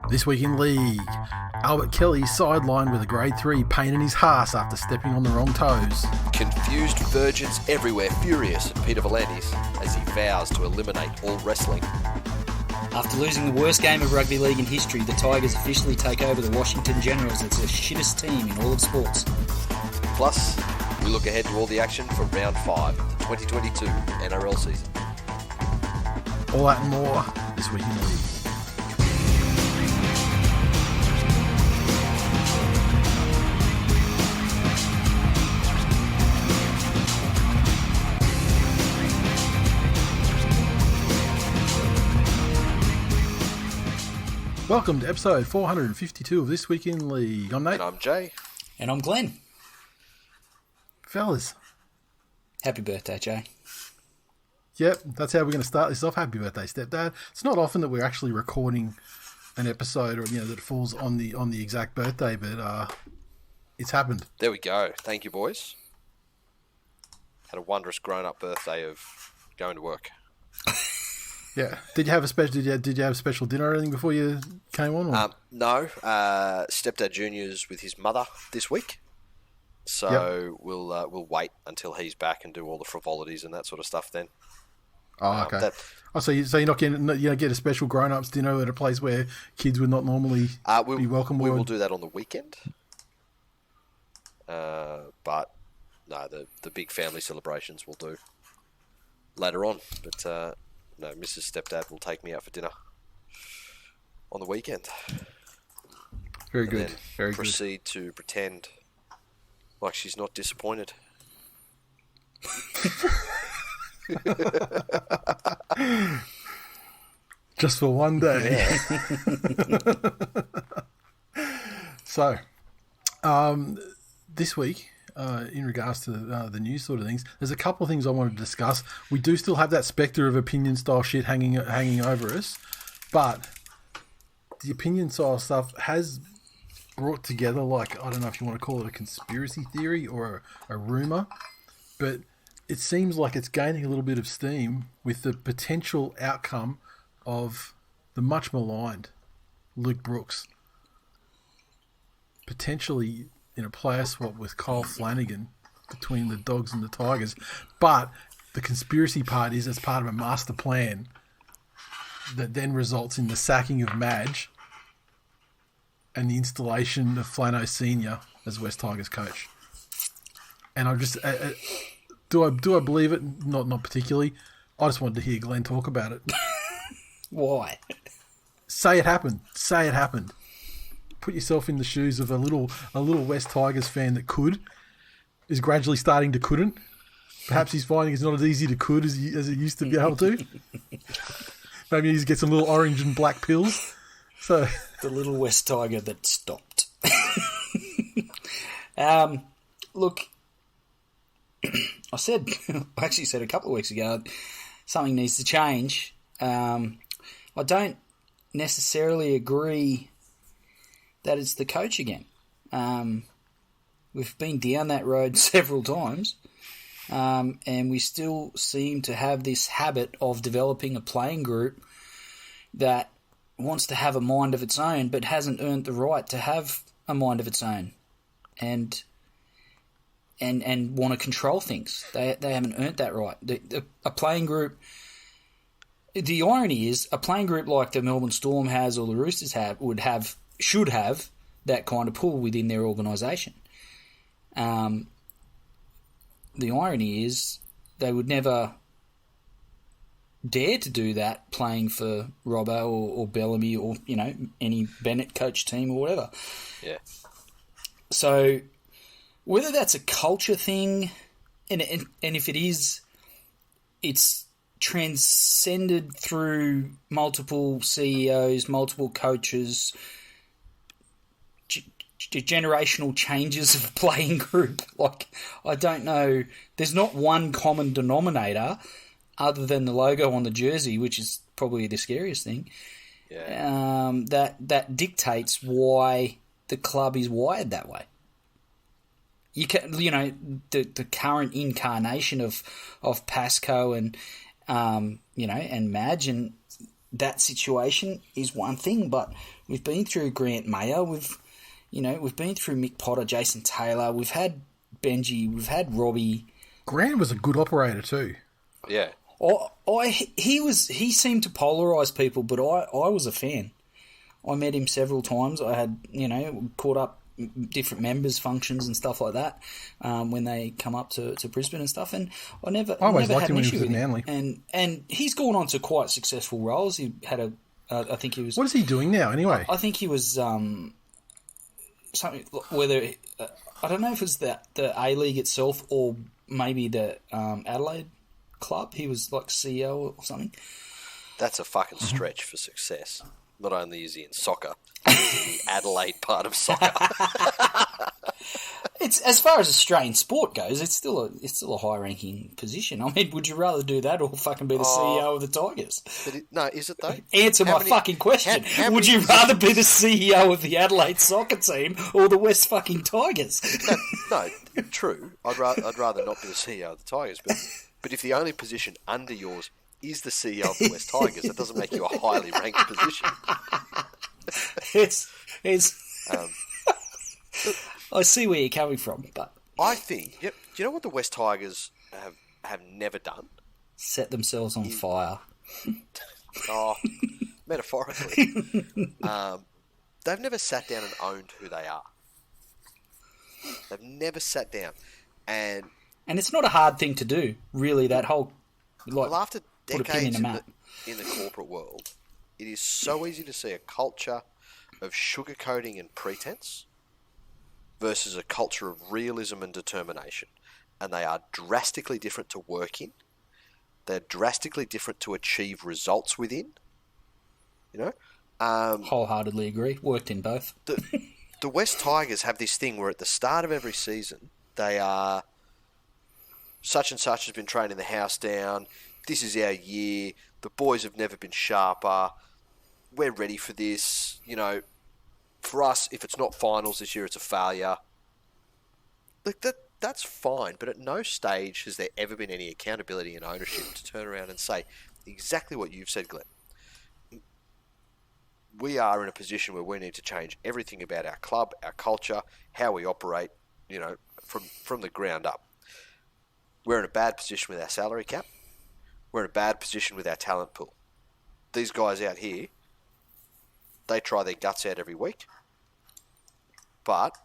This week in league, Albert Kelly sidelined with a grade 3 pain in his arse after stepping on the wrong toes. Confused virgins everywhere furious at Peter Volandis as he vows to eliminate all wrestling. After losing the worst game of rugby league in history, the Tigers officially take over the Washington Generals as the shittest team in all of sports. Plus, we look ahead to all the action for Round 5 of the 2022 NRL season. All that and more this week in league. Welcome to episode 452 of This Week in League. I'm Nate. And I'm Jay. And I'm Glenn. Fellas. Happy birthday, Jay. Yep, that's how we're going to start this off. Happy birthday, stepdad. It's not often that we're actually recording an episode or that falls on the exact birthday, but it's happened. There we go. Thank you, boys. Had a wondrous grown-up birthday of going to work. Yeah. Did you have a special? Did you have a special dinner or anything before you came on? Or? No. Stepdad Junior's with his mother this week, so we'll wait until he's back and do all the frivolities and that sort of stuff then. Oh, okay. So you're not getting get a special grown-ups dinner at a place where kids would not normally be welcome. We will do that on the weekend. But no, the big family celebrations we'll do later on. But no, Mrs. Stepdad will take me out for dinner on the weekend. Very good. Then Very proceed to pretend like she's not disappointed. Just for one day. Yeah. So, this week, in regards to the news sort of things, there's a couple of things I wanted to discuss. We do still have that spectre of opinion style shit hanging over us, but the opinion style stuff has brought together, like, I don't know if you want to call it a conspiracy theory or a rumor, but it seems like it's gaining a little bit of steam with the potential outcome of the much maligned Luke Brooks potentially in a player swap with Kyle Flanagan between the Dogs and the Tigers. But the conspiracy part is as part of a master plan that then results in the sacking of Madge and the installation of Flano Senior as West Tigers coach. And I'm just... Do I believe it? Not particularly. I just wanted to hear Glenn talk about it. Why? Say it happened. Say it happened. Put yourself in the shoes of a little West Tigers fan that is gradually starting to couldn't. Perhaps he's finding it's not as easy to could as it used to be able to. Maybe he needs to get some little orange and black pills. So the little West Tiger that stopped. Look, I actually said a couple of weeks ago, something needs to change. I don't necessarily agree that it's the coach again. We've been down that road several times, and we still seem to have this habit of developing a playing group that wants to have a mind of its own, but hasn't earned the right to have a mind of its own, and want to control things. They haven't earned that right. A playing group. The irony is, a playing group like the Melbourne Storm has or the Roosters should have that kind of pull within their organisation. The irony is they would never dare to do that playing for Robbo or Bellamy or any Bennett coach team or whatever. Yeah. So whether that's a culture thing, and if it is, it's transcended through multiple CEOs, multiple coaches, generational changes of a playing group. Like, I don't know. There's not one common denominator other than the logo on the jersey, which is probably the scariest thing. Yeah. That dictates why the club is wired that way. You can, the current incarnation of Pascoe and and Madge, and that situation is one thing, but we've been through Grant Mayer, we've been through Mick Potter, Jason Taylor, we've had Benji, we've had Robbie. Grant was a good operator too. Yeah. He seemed to polarise people, but I was a fan. I met him several times. I had, caught up different members' functions and stuff like that when they come up to Brisbane and stuff. And I always liked had him an when he issue was with at him. Manly. And he's gone on to quite successful roles. He had I think he was... What is he doing now anyway? I think he was something, whether... I don't know if it's the A-League itself or maybe the Adelaide club. He was like CEO or something. That's a fucking stretch for success. Not only is he in soccer, he's in the Adelaide part of soccer. It's, as far as Australian sport goes, it's still a high-ranking position. I mean, would you rather do that or fucking be the CEO of the Tigers? No, is it though? Answer my fucking question. Would you rather be the CEO of the Adelaide soccer team or the West fucking Tigers? No, true. I'd rather not be the CEO of the Tigers, but if the only position under yours is the CEO of the West Tigers, that doesn't make you a highly ranked position. I see where you're coming from, but I think, do you know what the West Tigers have never done? Set themselves on fire. Oh, metaphorically. They've never sat down and owned who they are. They've never sat down. And it's not a hard thing to do, really, that whole... Well, after put a pin decades in in the corporate world, it is so easy to see a culture of sugarcoating and pretense versus a culture of realism and determination. And they are drastically different to work in. They're drastically different to achieve results within. Wholeheartedly agree. Worked in both. The West Tigers have this thing where at the start of every season, they are... Such and such has been training the house down. This is our year. The boys have never been sharper. We're ready for this. For us, if it's not finals this year, it's a failure. Look, that's fine, but at no stage has there ever been any accountability and ownership to turn around and say exactly what you've said, Glenn. We are in a position where we need to change everything about our club, our culture, how we operate, from the ground up. We're in a bad position with our salary cap. We're in a bad position with our talent pool. These guys out here, they try their guts out every week. But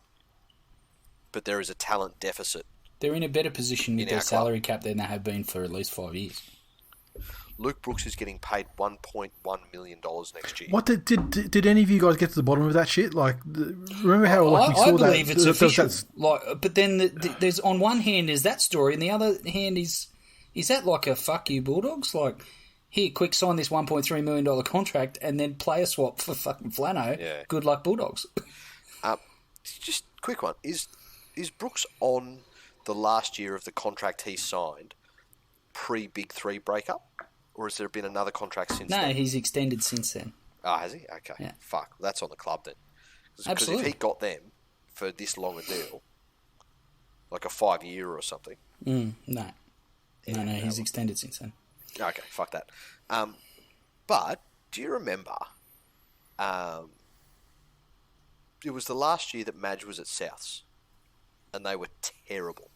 there is a talent deficit. They're in a better position with their salary cap than they have been for at least 5 years. Luke Brooks is getting paid $1.1 million next year. What did any of you guys get to the bottom of that shit? Like, remember how we saw that? I believe it's official. But then there's on one hand is that story, and the other hand is that like a fuck you Bulldogs? Like, here, quick, sign this $1.3 million contract, and then player swap for fucking Flano. Yeah. Good luck, Bulldogs. Just quick one: is Brooks on the last year of the contract he signed pre-Big Three breakup? Or has there been another contract since then? No, he's extended since then. Oh, has he? Okay. Yeah. Fuck. That's on the club then. Because Absolutely. if he got them for this long a deal, like a 5-year or something. No, he's extended since then. Okay, fuck that. But do you remember? It was the last year that Madge was at Souths, and they were terrible.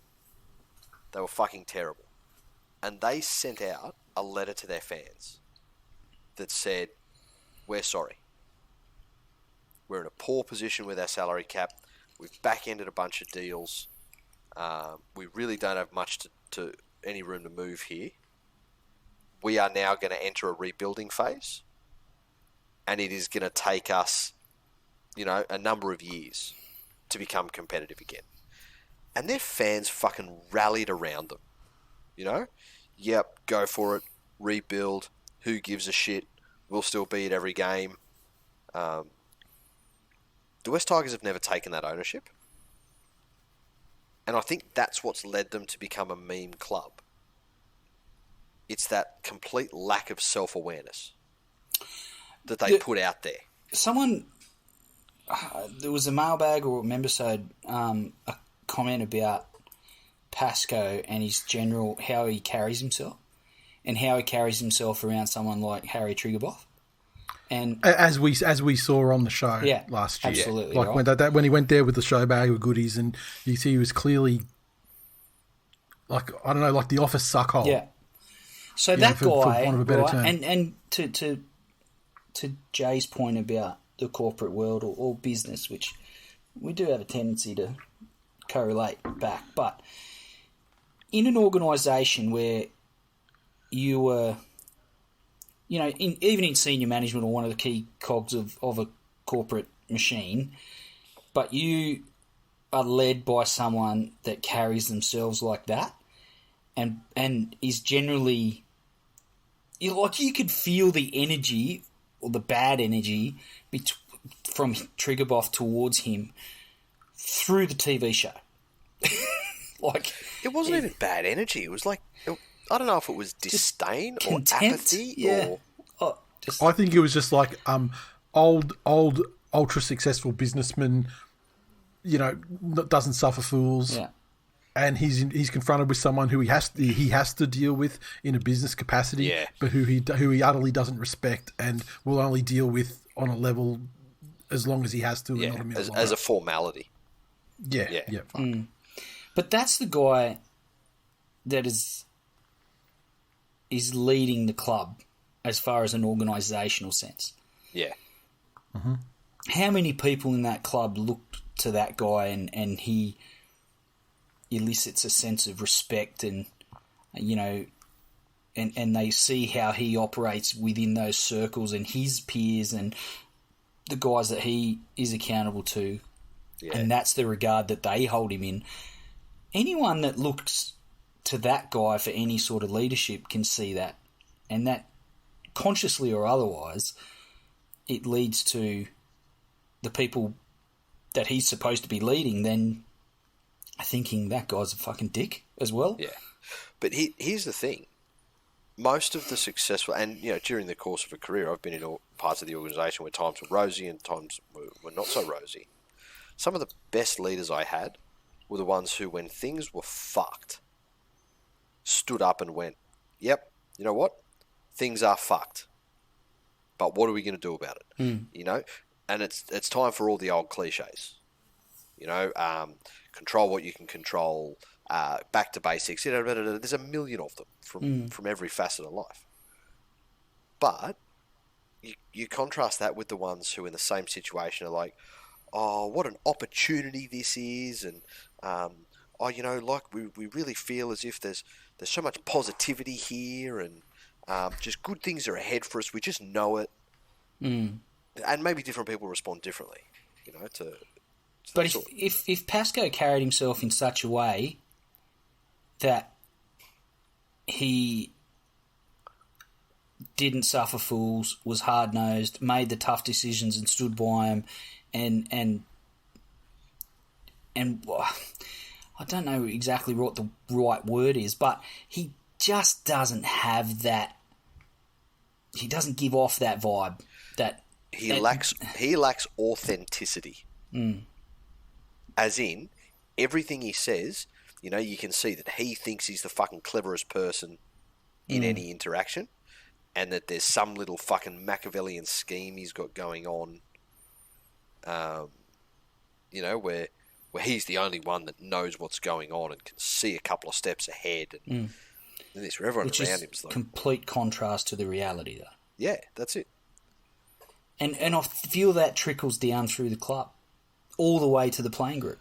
They were fucking terrible. And they sent out a letter to their fans that said, we're sorry. We're in a poor position with our salary cap. We've back-ended a bunch of deals. We really don't have much to any room to move here. We are now going to enter a rebuilding phase. And it is going to take us, a number of years to become competitive again. And their fans fucking rallied around them. Yep, go for it. Rebuild. Who gives a shit? We'll still be at every game. The West Tigers have never taken that ownership. And I think that's what's led them to become a meme club. It's that complete lack of self-awareness that they put out there. Someone, there was a mailbag or a membersode, a comment about Pascoe and his general, how he carries himself and how he carries himself around someone like Harry Triggerboff. And as we saw on the show last year, absolutely, like right. when he went there with the show bag of goodies, and you see he was clearly like, I don't know, like the office suckhole. Yeah. So that for guy, want of a better right? term. And to Jay's point about the corporate world or business, which we do have a tendency to correlate back, but in an organisation where you were, even in senior management or one of the key cogs of a corporate machine, but you are led by someone that carries themselves like that and is generally, you could feel the energy or the bad energy from Triggerboff towards him through the TV show. It wasn't even bad energy. It was like, I don't know if it was disdain or apathy or... I think it was just like old ultra successful businessman, doesn't suffer fools. Yeah. And he's confronted with someone who he has to deal with in a business capacity, but who he utterly doesn't respect and will only deal with on a level as long as he has to. Yeah, and not as a formality. Yeah. But that's the guy that is leading the club as far as an organisational sense. Yeah. Mm-hmm. How many people in that club look to that guy and he elicits a sense of respect and they see how he operates within those circles and his peers and the guys that he is accountable to, and that's the regard that they hold him in. Anyone that looks to that guy for any sort of leadership can see that, and that, consciously or otherwise, it leads to the people that he's supposed to be leading then thinking that guy's a fucking dick as well. Yeah. But here's the thing. Most of the successful, and during the course of a career, I've been in all parts of the organisation where times were rosy and times were not so rosy. Some of the best leaders I had were the ones who, when things were fucked, stood up and went, yep, you know what? Things are fucked. But what are we going to do about it? And it's time for all the old cliches. Control what you can control, back to basics. There's a million of them from every facet of life. But you contrast that with the ones who in the same situation are like, oh, what an opportunity this is, and we really feel as if there's so much positivity here, and just good things are ahead for us. We just know it. And maybe different people respond differently, But if Pascoe carried himself in such a way that he didn't suffer fools, was hard-nosed, made the tough decisions and stood by him, and I don't know exactly what the right word is, but he just doesn't have that. He doesn't give off that vibe. He lacks authenticity. As in, everything he says, you can see that he thinks he's the fucking cleverest person in any interaction, and that there's some little fucking Machiavellian scheme he's got going on, where he's the only one that knows what's going on and can see a couple of steps ahead, and this, where everyone around him's like... complete contrast to the reality, though. Yeah, that's it. And I feel that trickles down through the club, all the way to the playing group.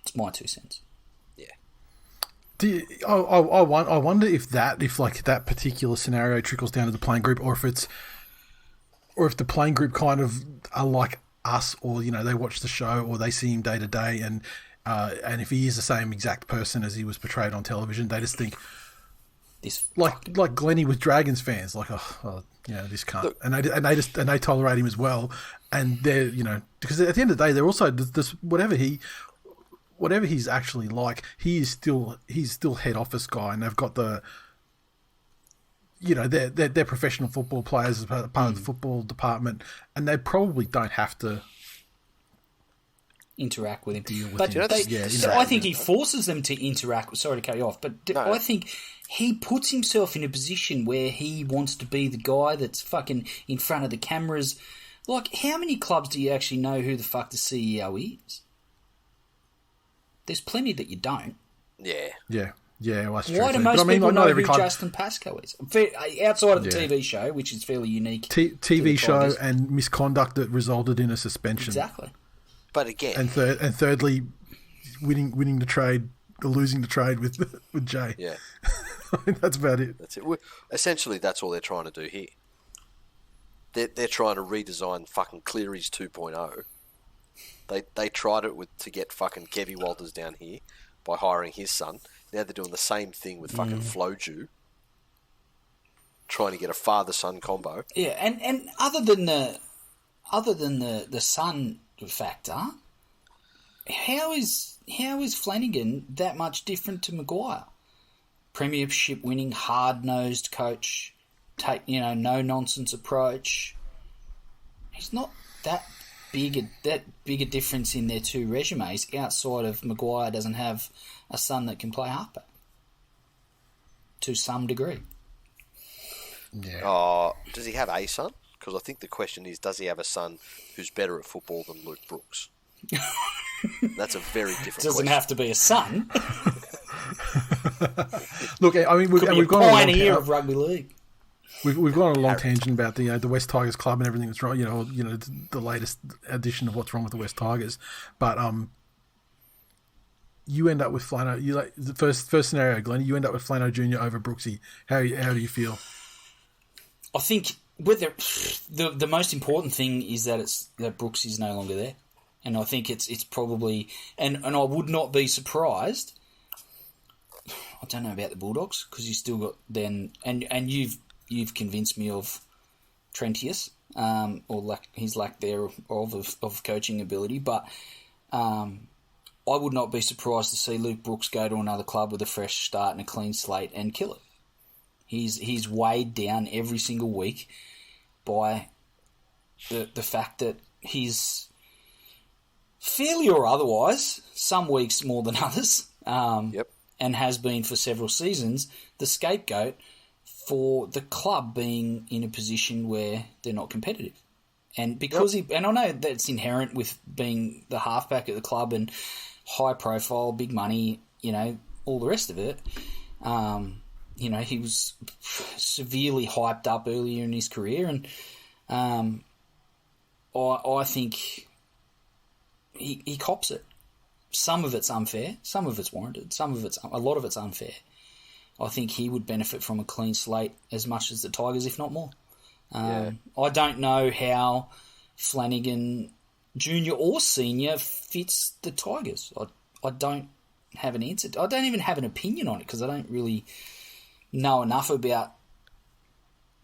It's my 2 cents. Yeah. I wonder if that particular scenario trickles down to the playing group, or if the playing group kind of are like us, or they watch the show, or they see him day to day, and if he is the same exact person as he was portrayed on television, they just think this like Glennie with Dragons fans, like this cunt, look, and they tolerate him as well, and they're because at the end of the day they're also this whatever he's actually like, he's still head office guy, and they've got the they're professional football players as part of the football department, and they probably don't have to interact with him. Deal with but him. I think he forces them to interact. Sorry to cut you off, but I think he puts himself in a position where he wants to be the guy that's fucking in front of the cameras. Like, how many clubs do you actually know who the fuck the CEO is? There's plenty that you don't. Yeah. Well, that's true. Why do too. most But I mean, people like, not know every who club. Justin Pascoe is? Outside of the TV show, which is fairly unique. TV show and misconduct that resulted in a suspension. Exactly. But again... And thirdly, winning the trade, or losing the trade with Jay. Yeah. I mean, that's about it. That's it. Essentially, that's all they're trying to do here. They're trying to redesign fucking Cleary's 2.0. They tried it to get fucking Kevy Walters down here by hiring his son. Now they're doing the same thing with fucking Floju, trying to get a father-son combo. Yeah, and other than the son factor, how is Flanagan that much different to Maguire? Premiership winning, hard-nosed coach, no nonsense approach. He's not that big a difference in their two resumes outside of Maguire doesn't have a son that can play halfback to some degree. Yeah. Does he have a son? Because I think the question is, does he have a son who's better at football than Luke Brooks? That's a very different Doesn't question. have to be a son. Look, I mean, we've gone pioneer of rugby league. We've gone on a long tangent about the West Tigers club and everything that's wrong. The latest edition of what's wrong with the West Tigers. But you end up with Flano. The first scenario, Glenn. You end up with Flano Jr. over Brooksy. How do you feel? I think the most important thing is that Brooks is no longer there, and I think it's probably and I would not be surprised. I don't know about the Bulldogs because you still got then and you've convinced me of Trentius or his lack there of coaching ability, but I would not be surprised to see Luke Brooks go to another club with a fresh start and a clean slate and kill it. He's weighed down every single week by the fact that he's fairly or otherwise, some weeks more than others, and has been for several seasons, the scapegoat for the club being in a position where they're not competitive. And because and I know that's inherent with being the halfback at the club and high profile, big money, all the rest of it. He was severely hyped up earlier in his career, and I think he cops it. Some of it's unfair, some of it's warranted, a lot of it's unfair. I think he would benefit from a clean slate as much as the Tigers, if not more. I don't know how Flanagan, junior or senior, fits the Tigers. I don't have an answer. I don't even have an opinion on it because I don't really know enough about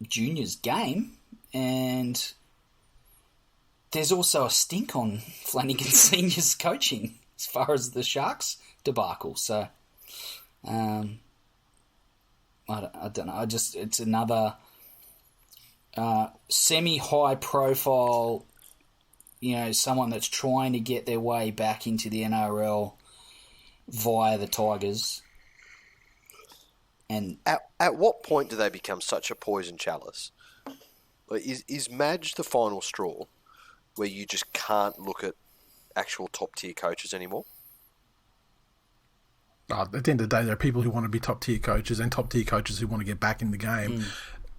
Junior's game, and there's also a stink on Flanagan Senior's coaching as far as the Sharks debacle. So, I don't know. It's another semi-high profile, someone that's trying to get their way back into the NRL via the Tigers. And at what point do they become such a poison chalice? Like, is Madge the final straw where you just can't look at actual top-tier coaches anymore? At the end of the day, there are people who want to be top-tier coaches and top-tier coaches who want to get back in the game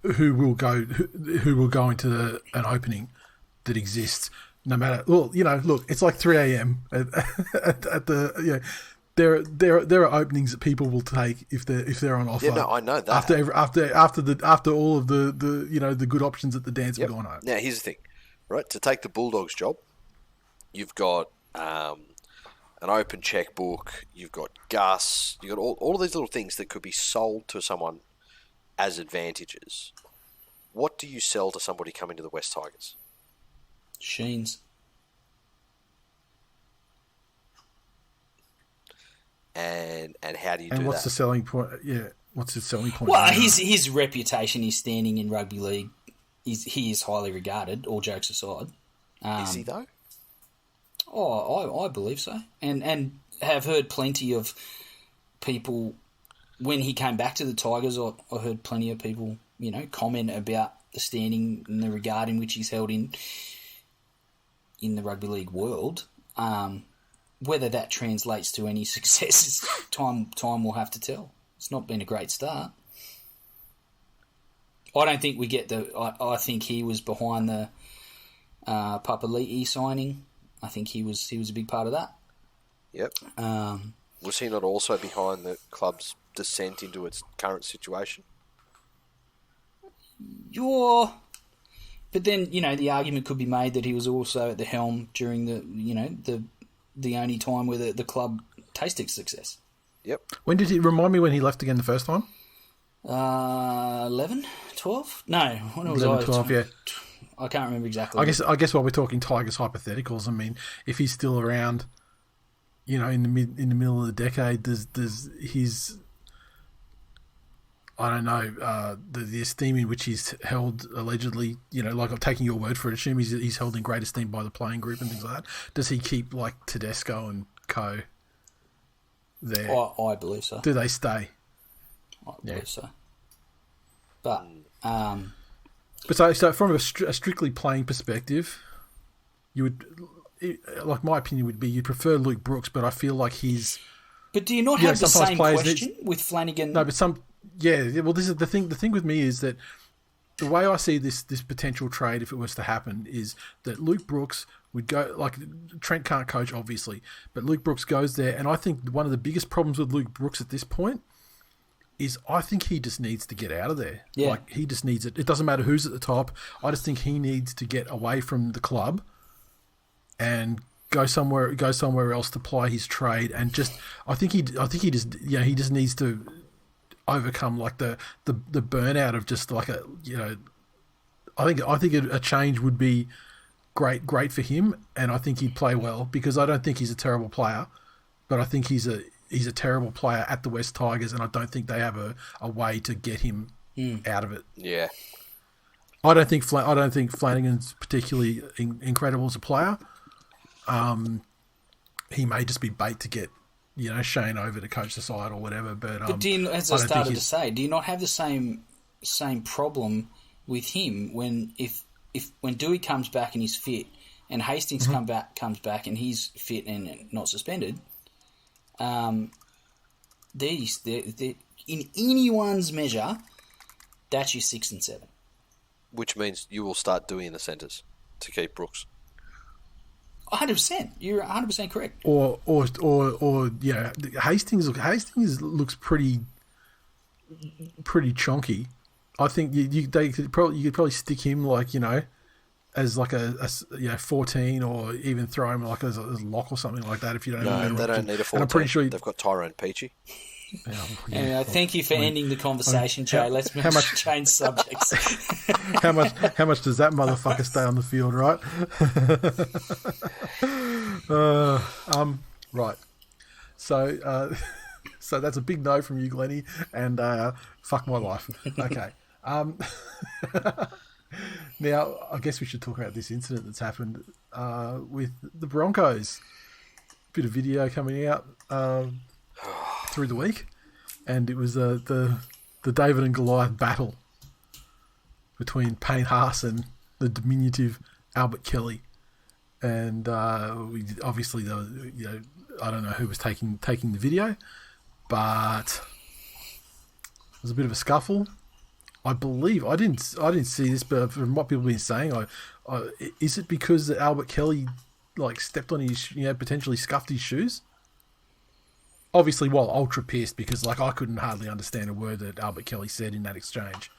who will go into an opening that exists no matter... Well, look, it's like 3 a.m. at the... There are openings that people will take if they're on offer. Yeah, no, I know that. After all of the good options at the dance have gone home. Now here's the thing, right? To take the Bulldogs job, you've got an open checkbook, you've got Gus, you've got all of these little things that could be sold to someone as advantages. What do you sell to somebody coming to the West Tigers? Sheens. And how do you do that? And what's the selling point? Yeah, what's the selling point? Well, his reputation, his standing in rugby league, he is highly regarded. All jokes aside, is he though? Oh, I believe so, and have heard plenty of people when he came back to the Tigers. I heard plenty of people, comment about the standing and the regard in which he's held in the rugby league world. Whether that translates to any success, time will have to tell. It's not been a great start. I don't think we get I think he was behind the Papali'i signing. I think he was a big part of that. Yep. Was he not also behind the club's descent into its current situation? But then, the argument could be made that he was also at the helm during the only time where the club tasted success. Yep. When did he remind me when he left again the first time? 11, 12? No, when it was 11, 12, yeah. I can't remember exactly. I guess while we're talking Tigers hypotheticals, I mean, if he's still around, in the middle of the decade, does his, I don't know, the esteem in which he's held allegedly, like I'm taking your word for it, assume he's held in great esteem by the playing group and things like that. Does he keep like Tedesco and co there? I believe so. Do they stay? I believe so. But so from a strictly playing perspective, you would, like my opinion would be, you'd prefer Luke Brooks, but I feel like he's. But do you not have the same question with Flanagan? No, but well, this is the thing. The thing with me is that the way I see this potential trade, if it was to happen, is that Luke Brooks would go, like Trent can't coach obviously, but Luke Brooks goes there, and I think one of the biggest problems with Luke Brooks at this point is I think he just needs to get out of there. Yeah. Like he just needs it. It doesn't matter who's at the top. I just think he needs to get away from the club and go somewhere else to ply his trade. And just I think he just he just needs to overcome like the burnout of just like I think a change would be great for him, and I think he'd play well because I don't think he's a terrible player, but I think he's a terrible player at the West Tigers, and I don't think they have a way to get him out of it. Yeah, I don't think Flanagan's particularly incredible as a player. He may just be bait to get Shane over to coach the side or whatever. But do you, as I started to say, do you not have the same problem with him when Dewey comes back and he's fit, and Hastings comes back and he's fit and not suspended? They're in anyone's measure, that's your 6 and 7. Which means you will start doing in the centres to keep Brooks. 100%. You're 100% correct. Or Hastings looks pretty chonky. I think you could probably stick him as like a 14, or even throw him like as a lock or something like that if you don't. No, they don't need a 14. And I'm pretty sure they've got Tyrone Peachy. Anyway, thank you for ending the conversation, Jay. Let's change subjects. How much does that motherfucker stay on the field, right? Right. So that's a big no from you, Glennie, and fuck my life. Okay. Now, I guess we should talk about this incident that's happened with the Broncos. Bit of video coming out through the week, and it was the David and Goliath battle between Payne Haas and the diminutive Albert Kelly, and obviously I don't know who was taking the video, but it was a bit of a scuffle. I believe I didn't see this, but from what people have been saying, is it because Albert Kelly stepped on his, potentially scuffed his shoes? Obviously, ultra pissed because I couldn't hardly understand a word that Albert Kelly said in that exchange.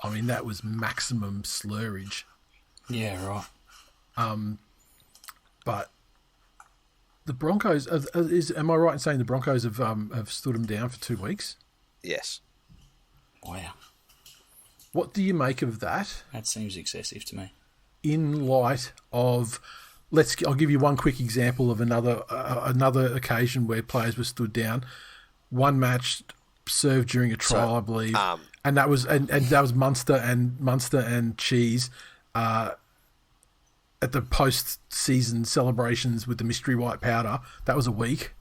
I mean, that was maximum slurage. Yeah, right. But the Broncos am I right in saying the Broncos have stood him down for 2 weeks? Yes. Wow. What do you make of that? That seems excessive to me. In light of, I'll give you one quick example of another occasion where players were stood down. One match served during a trial, I believe, and that was Munster and Cheese, at the post-season celebrations with the mystery white powder, that was a week.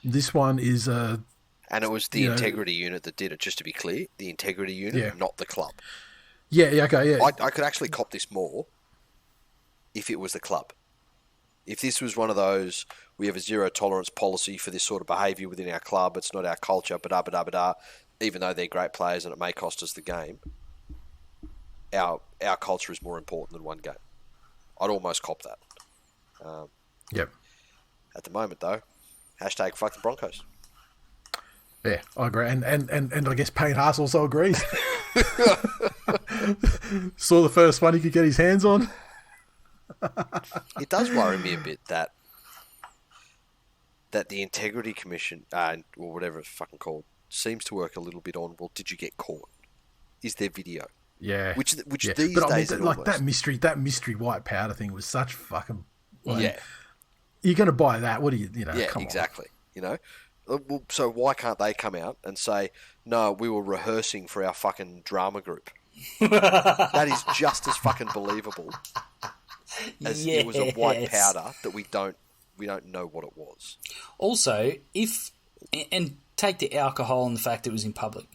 This one is a... And it was the integrity unit that did it, just to be clear. The integrity unit, not the club. Yeah, okay, yeah. I could actually cop this more if it was the club. If this was one of those, we have a zero tolerance policy for this sort of behaviour within our club, it's not our culture, ba-da-ba-da-ba-da, even though they're great players and it may cost us the game, our culture is more important than one game. I'd almost cop that. Yep. At the moment, though, hashtag fuck the Broncos. Yeah, I agree. And I guess Payne Haas also agrees. Saw the first one he could get his hands on. It does worry me a bit that the Integrity Commission, or whatever it's fucking called, seems to work a little bit on, well, did you get caught? Is there video? Yeah. Which yeah. these but days... I mean, like, that mystery white powder thing was such fucking... Like, yeah. You're going to buy that. What do you know, yeah, come exactly. On. Well, so why can't they come out and say, no, we were rehearsing for our fucking drama group? That is just as fucking believable as it was a white powder that we don't know what it was. Also, and take the alcohol and the fact that it was in public,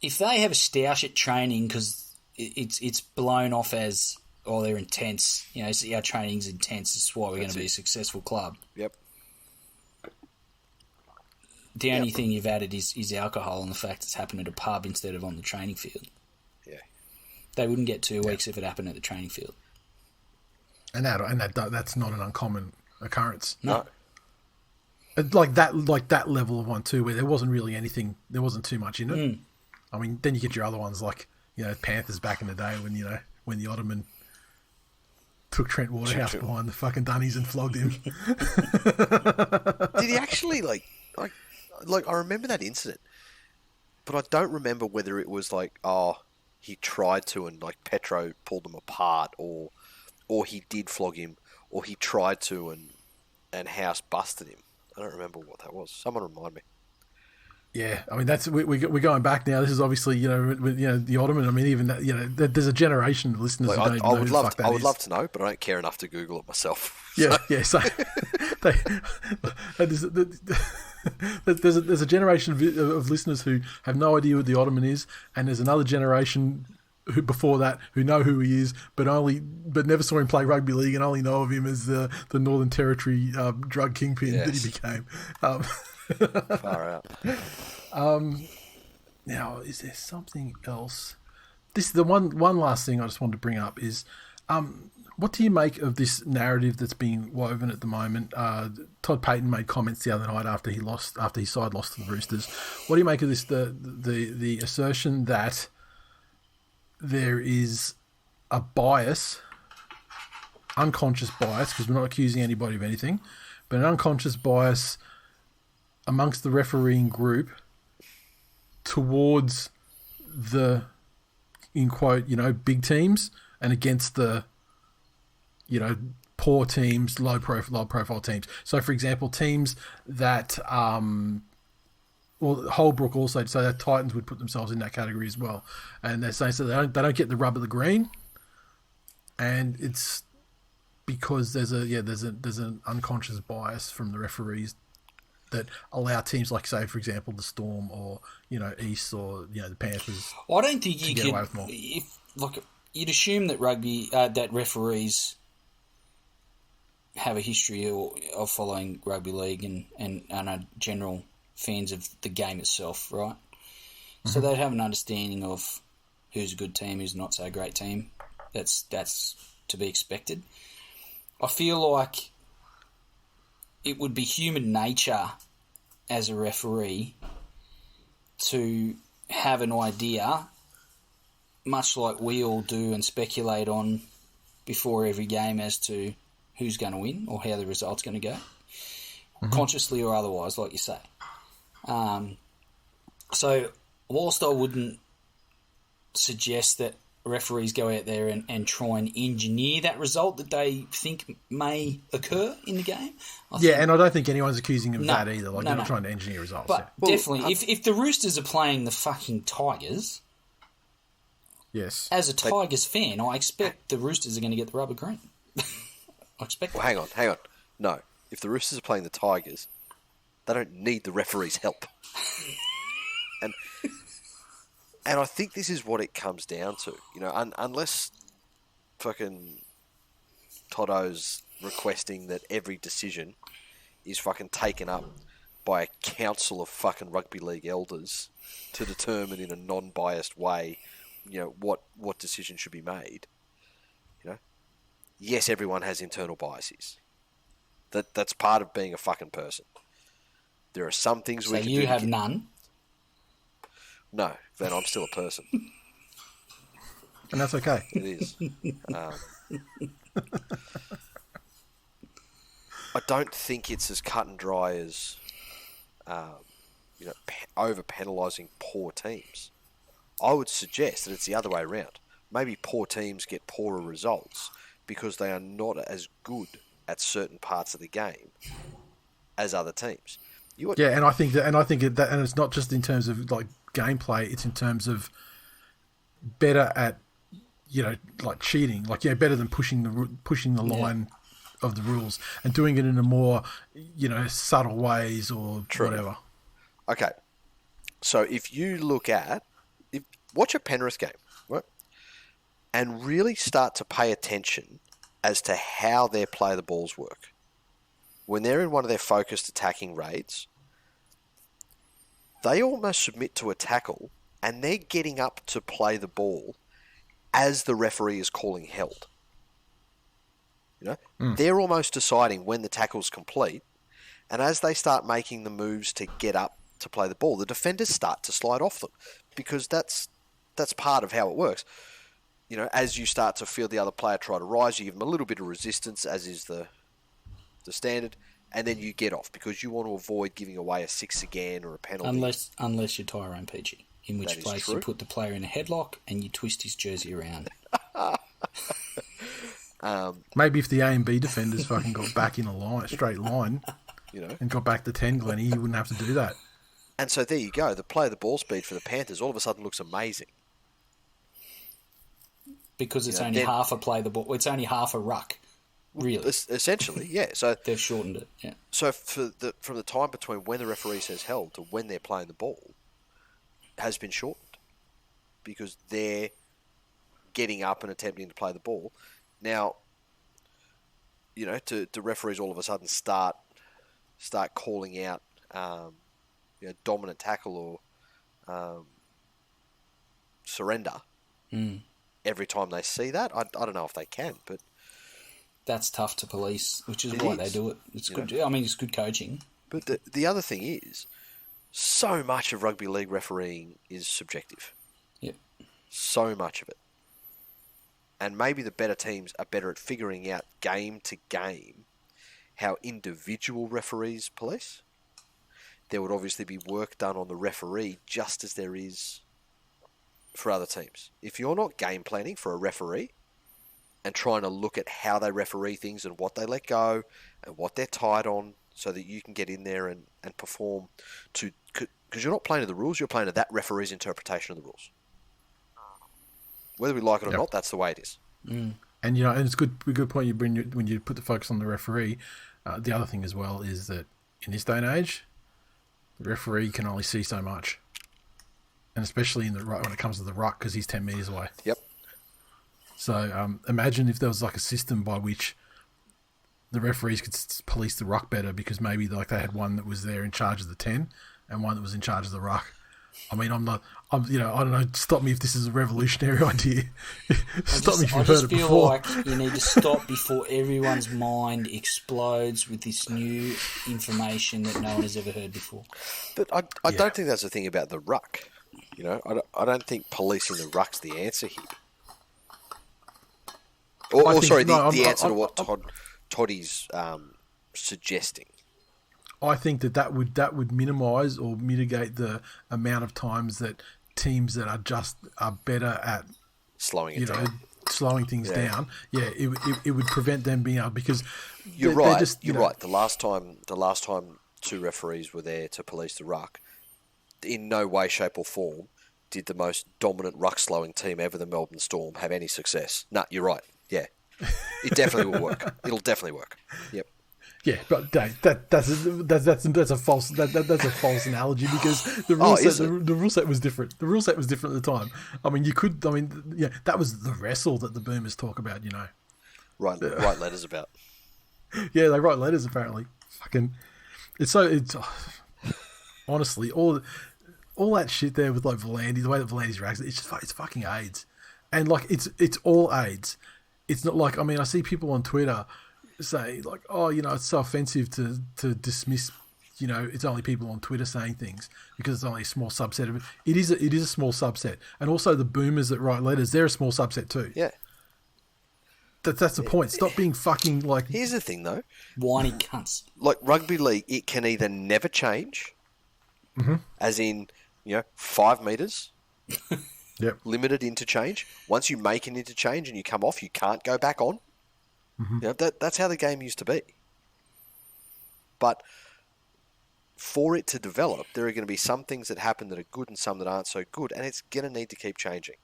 if they have a stoush at training because it's blown off as, oh, they're intense, so our training's intense, this is why we're going to be a successful club. Yep. The only thing you've added is alcohol and the fact it's happened at a pub instead of on the training field. Yeah. They wouldn't get 2 weeks if it happened at the training field. And that's not an uncommon occurrence. No. Like that level of one too, where there wasn't really anything, there wasn't too much in it. I mean, then you get your other ones like, Panthers back in the day when the Ottoman took Trent Waterhouse behind the fucking dunnies and flogged him. Did he actually like I remember that incident, but I don't remember whether it was like, oh, he tried to and like Petro pulled them apart, or he did flog him, or he tried to and House busted him. I don't remember what that was. Someone remind me. Yeah, I mean we're going back now. This is obviously the Ottoman. I mean, even that, there's a generation of listeners who don't even know who the fuck that is. I would love to know, but I don't care enough to Google it myself. Yeah, yeah. So there's a generation of listeners who have no idea what the Ottoman is, and there's another generation who before that who know who he is, but never saw him play rugby league and only know of him as the Northern Territory drug kingpin that he became. Far out. Now, is there something else? This is the one last thing I just wanted to bring up is, what do you make of this narrative that's being woven at the moment? Todd Payton made comments the other night after his side lost to the Roosters. What do you make of this? The assertion that there is a bias, unconscious bias, because we're not accusing anybody of anything, but an unconscious bias amongst the refereeing group towards the, in quote, big teams and against the, poor teams, low profile teams. So, for example, teams that, Holbrook also, so that Titans would put themselves in that category as well. And they're saying so they don't get the rub of the green, and it's because there's an unconscious bias from the referees that allow teams like, say, for example, the Storm or East or the Panthers. Well, I don't think you get away with more. You'd assume that that referees have a history of following rugby league and are general fans of the game itself, right? Mm-hmm. So they'd have an understanding of who's a good team, who's not so great team. That's to be expected. I feel like it would be human nature as a referee to have an idea, much like we all do and speculate on before every game as to who's going to win or how the result's going to go, consciously or otherwise, like you say. So whilst I wouldn't suggest that referees go out there and try and engineer that result that they think may occur in the game. And I don't think anyone's accusing of that either. They're not trying to engineer results. But definitely, if the Roosters are playing the fucking Tigers, Yes. As a Tigers fan, I expect the Roosters are going to get the rubber green. I expect. Well, hang on. No, if the Roosters are playing the Tigers, they don't need the referee's help. and I think this is what it comes down to. You know, unless fucking Toto's requesting that every decision is fucking taken up by a council of fucking rugby league elders to determine in a non-biased way, you know, what decision should be made. You know, yes, everyone has internal biases. That's part of being a fucking person. There are some things we can do. So you have none? No, then I'm still a person. And that's okay. It is. I don't think it's as cut and dry as, you know, over penalising poor teams. I would suggest that it's the other way around. Maybe poor teams get poorer results because they are not as good at certain parts of the game as other teams. And I think and it's not just in terms of like gameplay; it's in terms of better at, you know, like cheating, like better than pushing the line of the rules and doing it in a more, you know, subtle ways or whatever. Okay, so if you look at watch a Penrith game, right, and really start to pay attention as to how their play the balls work. When they're in one of their focused attacking raids, they almost submit to a tackle and they're getting up to play the ball as the referee is calling held. You know, they're almost deciding when the tackle's complete, and as they start making the moves to get up to play the ball, the defenders start to slide off them because that's part of how it works. You know, as you start to feel the other player try to rise, you give them a little bit of resistance, as is the standard, and then you get off because you want to avoid giving away a 6 again or a penalty. Unless you're Tyrone Peachy, in which case you put the player in a headlock and you twist his jersey around. Maybe if the A and B defenders fucking got back in a straight line, you know, and got back to 10, Glennie, you wouldn't have to do that. And so there you go. The play of the ball speed for the Panthers all of a sudden looks amazing. Because it's only half a play the ball. It's only half a ruck, really. Essentially, yeah. So they've shortened it. Yeah. So from the time between when the referee says held to when they're playing the ball has been shortened because they're getting up and attempting to play the ball. Now, you know, to referees all of a sudden start calling out, you know, dominant tackle or surrender. Every time they see that, I don't know if they can, but that's tough to police, which is why they do it. It's good. I mean, it's good coaching. But the other thing is, so much of rugby league refereeing is subjective. Yep. So much of it. And maybe the better teams are better at figuring out game to game how individual referees police. There would obviously be work done on the referee just as there is for other teams. If you're not game planning for a referee and trying to look at how they referee things and what they let go and what they're tied on so that you can get in there and perform to... Because you're not playing to the rules, you're playing to that referee's interpretation of the rules. Whether we like it or not, that's the way it is. And, you know, and it's a good point you bring when you put the focus on the referee. The other thing as well is that in this day and age, the referee can only see so much. And especially when it comes to the ruck, because he's 10 metres away. Yep. So imagine if there was like a system by which the referees could police the ruck better, because maybe like they had one that was there in charge of the 10 and one that was in charge of the ruck. I mean, I don't know, stop me if this is a revolutionary idea. Stop me if you've heard it before. I just feel like you need to stop before everyone's mind explodes with this new information that no one has ever heard before. But I don't think that's the thing about the ruck. You know, I don't think policing the ruck's the answer here. The answer to what Toddy's suggesting. I think that would minimise or mitigate the amount of times that teams that are better at slowing things down. Yeah, it would prevent them being able, because you're right. You're right. The last time two referees were there to police the ruck, in no way, shape, or form did the most dominant ruck-slowing team ever, the Melbourne Storm, have any success? No, you're right. Yeah. It definitely will work. It'll definitely work. Yep. Yeah, but Dave, that's a false analogy because the rule set was different. The rule set was different at the time. I mean, that was the wrestle that the boomers talk about. Write letters about. Yeah, they write letters apparently. Fucking, it's honestly all that shit there with like Volandy, the way that Volandy's reacts, it's fucking AIDS, and like it's all AIDS. It's not like, I mean, I see people on Twitter say like, oh, it's so offensive to dismiss, it's only people on Twitter saying things because it's only a small subset of it. It is a small subset, and also the boomers that write letters, they're a small subset too. Yeah. That's the point. Stop being fucking like. Here's the thing, though. Whiny cunts. Like rugby league, it can either never change, as in 5 meters, yep, limited interchange. Once you make an interchange and you come off, you can't go back on. That's how the game used to be. But for it to develop, there are going to be some things that happen that are good and some that aren't so good, and it's going to need to keep changing.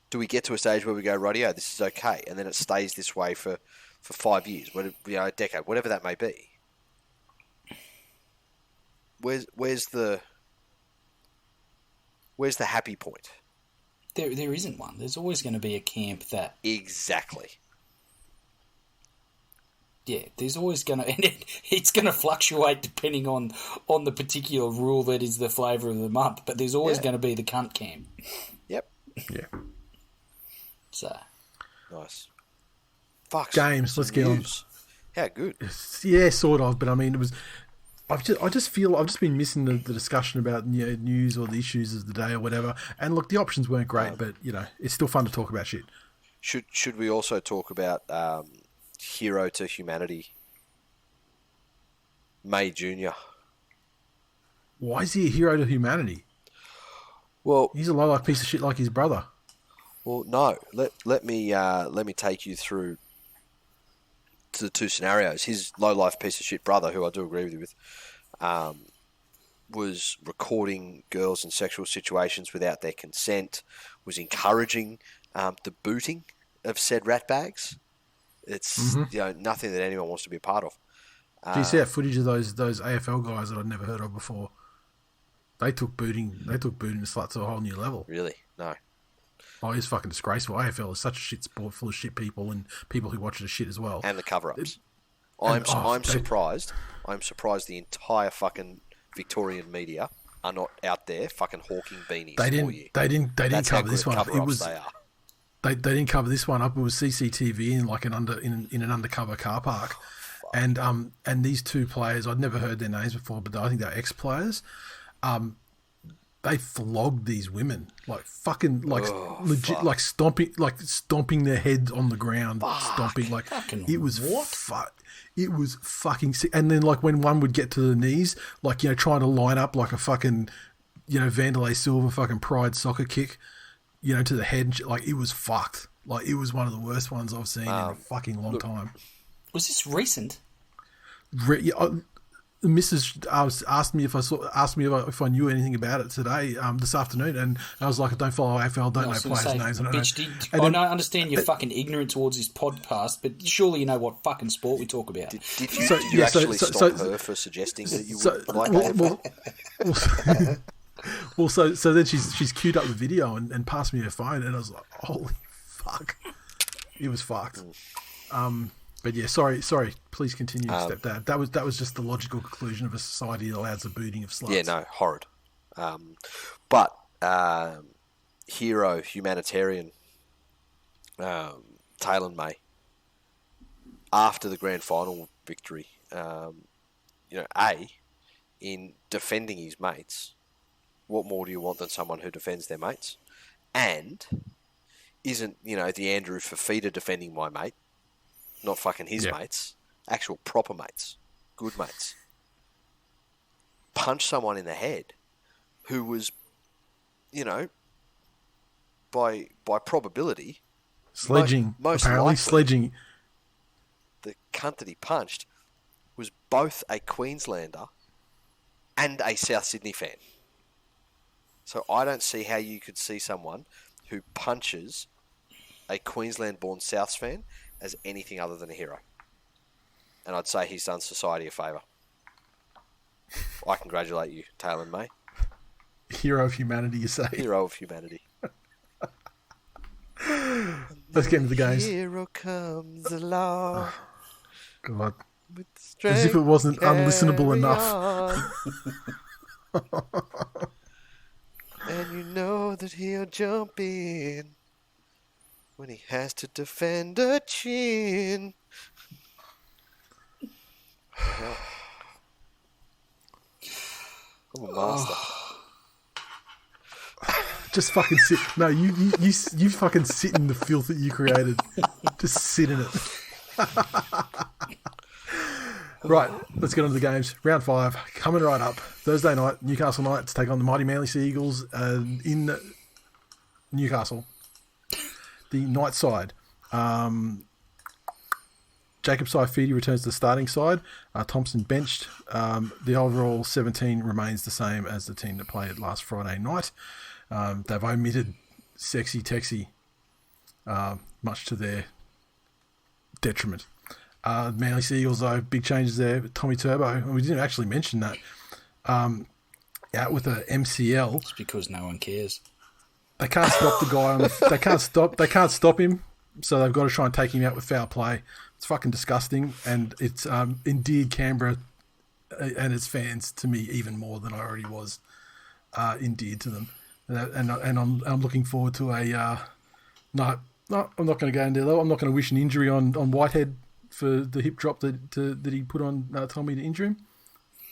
Do we get to a stage where we go, rightio, this is okay, and then it stays this way for 5 years, a decade, whatever that may be? Where's the happy point? There isn't one. There's always going to be a camp that... Exactly. Yeah, there's always going to... And it's going to fluctuate depending on the particular rule that is the flavour of the month, but there's always going to be the cunt camp. Yep. Yeah. So... Nice. Fuck. Games, let's get on. How good. Yeah, sort of, but I mean, it was... I just feel I've just been missing the discussion about news or the issues of the day or whatever. And look, the options weren't great, but it's still fun to talk about shit. Should we also talk about Hero to Humanity, May Jr.? Why is he a hero to humanity? Well, he's a low-life piece of shit like his brother. Well, no. Let me take you through to the two scenarios. His low-life piece of shit brother, who I do agree with you with, was recording girls in sexual situations without their consent, was encouraging the booting of said ratbags. It's nothing that anyone wants to be a part of. Do you see that footage of those AFL guys that I'd never heard of before? They took booting the sluts to a whole new level. Really? No. Oh, it's fucking disgraceful. AFL is such a shit sport full of shit people and people who watch it as shit as well. And the cover-ups. I'm surprised. I'm surprised the entire fucking Victorian media are not out there fucking hawking beanies for you. They didn't cover this one. It was they are. They didn't cover this one up. It was CCTV in like in an undercover car park, and these two players, I'd never heard their names before, but I think they're ex-players. They flogged these women like fucking legit, like stomping their heads on the ground, stomping like it was it was fucking sick. And then like when one would get to the knees, like trying to line up like a fucking Vanderlei Silva fucking pride soccer kick, to the head and shit. Like it was fucked. Like it was one of the worst ones I've seen in a fucking long time. Was this recent? The missus asked me if I knew anything about it today, this afternoon, and I was like, I don't follow AFL, don't know players' names. I understand you're fucking ignorant towards this podcast, but surely you know what fucking sport we talk about. Did you actually stop her for suggesting that you would like AFL? Well, so then she's queued up the video and passed me her phone, and I was like, holy fuck, it was fucked. But yeah, sorry. Please continue, stepdad. That was just the logical conclusion of a society that allows the booting of sluts. Yeah, no, horrid. But hero, humanitarian, Taylor May, after the grand final victory, in defending his mates, what more do you want than someone who defends their mates? And isn't, the Andrew Fafita defending my mate, not fucking his mates, actual proper mates, good mates, punch someone in the head who was, by probability, sledging, most apparently likely, sledging. The cunt that he punched was both a Queenslander and a South Sydney fan. So I don't see how you could see someone who punches a Queensland-born Souths fan as anything other than a hero. And I'd say he's done society a favour. I congratulate you, Taylor May. Hero of humanity, you say? Hero of humanity. Let's get into the games. Hero comes along. God. With As if it wasn't unlistenable enough. And you know that he'll jump in when he has to defend a chin. I'm a master. Just fucking sit. No, you fucking sit in the filth that you created. Just sit in it. Right, let's get on to the games. Round 5, coming right up. Thursday night, Newcastle Knights take on the mighty Manly Sea Eagles in Newcastle. The Knights side. Jacob Saifidi returns to the starting side. Thompson benched. The overall 17 remains the same as the team that played last Friday night. They've omitted Sexy Texy, much to their detriment. Manly Sea Eagles, though, big changes there. Tommy Turbo, and we didn't actually mention that. Out with a MCL. It's because no one cares. They can't stop the guy on the. They can't stop him, so they've got to try and take him out with foul play. It's fucking disgusting, and it's endeared Canberra and its fans to me even more than I already was endeared to them. And I'm looking forward to a I'm not going to go into there. I'm not going to wish an injury on Whitehead for the hip drop that he put on Tommy to injure him.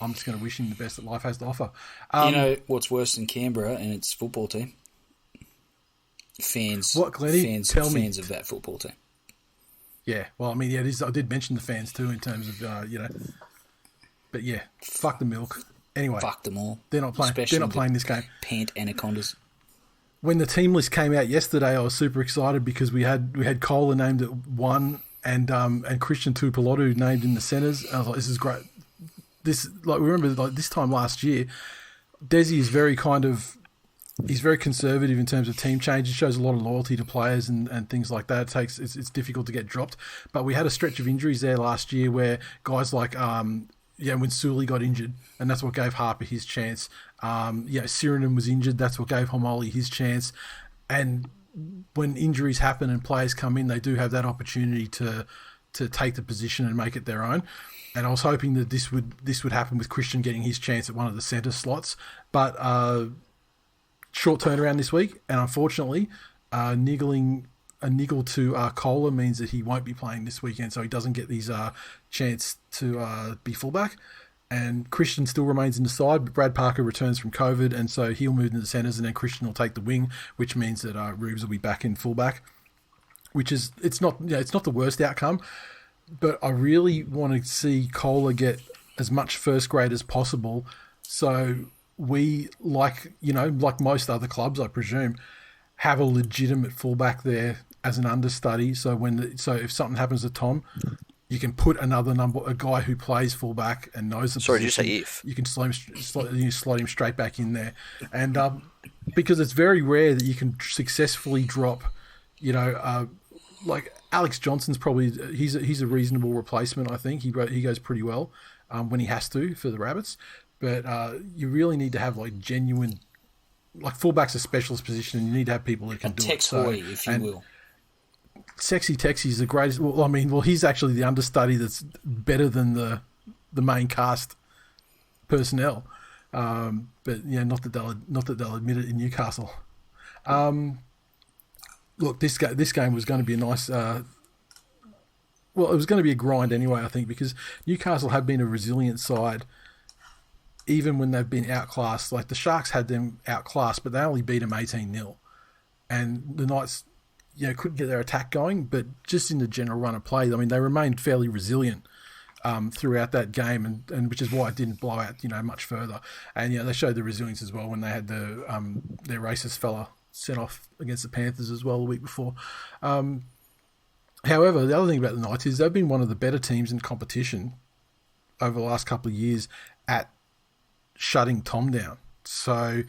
I'm just going to wish him the best that life has to offer. You know what's worse than Canberra and its football team? Fans. What, Glennie? Tell me. Fans of that football team. Yeah, well, I mean, yeah, it is, I did mention the fans too in terms of but yeah, fuck the milk. Anyway, fuck them all. They're not playing. Especially they're not playing this game. Pant anacondas. When the team list came out yesterday, I was super excited because we had Kohler named at 1 and Christian Tuipulotu named in the centres. I was like, this is great. Remember this time last year, Desi is he's very conservative in terms of team change. He shows a lot of loyalty to players and things like that. It's difficult to get dropped. But we had a stretch of injuries there last year where guys like when Sully got injured, and that's what gave Harper his chance. Sirenin was injured, that's what gave Homoli his chance. And when injuries happen and players come in, they do have that opportunity to take the position and make it their own. And I was hoping that this would happen with Christian getting his chance at one of the centre slots. But short turnaround this week, and unfortunately, niggling a niggle to Kohler means that he won't be playing this weekend, so he doesn't get his chance to be fullback. And Christian still remains in the side, but Brad Parker returns from COVID, and so he'll move into the centres, and then Christian will take the wing, which means that Rubes will be back in fullback. Which is it's not the worst outcome, but I really want to see Kohler get as much first grade as possible. So we, like most other clubs, I presume, have a legitimate fullback there as an understudy. So if something happens to Tom, you can put a guy who plays fullback and knows the position. Sorry, did you say if? You can slot him straight back in there, and because it's very rare that you can successfully drop, like Alex Johnson's probably he's a reasonable replacement. I think he goes pretty well when he has to for the Rabbits. But you really need to have genuine, fullback's a specialist position, and you need to have people who can do it. So, if you will. Sexy Texy is the greatest. Well, he's actually the understudy that's better than the main cast personnel. But not that they'll admit it in Newcastle. Look, this game was going to be a nice. It was going to be a grind anyway, I think, because Newcastle have been a resilient side. Even when they've been outclassed, like the Sharks had them outclassed, but they only beat them 18-0. And the Knights, couldn't get their attack going, but just in the general run of play, I mean, they remained fairly resilient throughout that game, and which is why it didn't blow out, much further. And they showed the resilience as well when they had their racist fella sent off against the Panthers as well the week before. However, the other thing about the Knights is they've been one of the better teams in competition over the last couple of years at shutting Tom down. So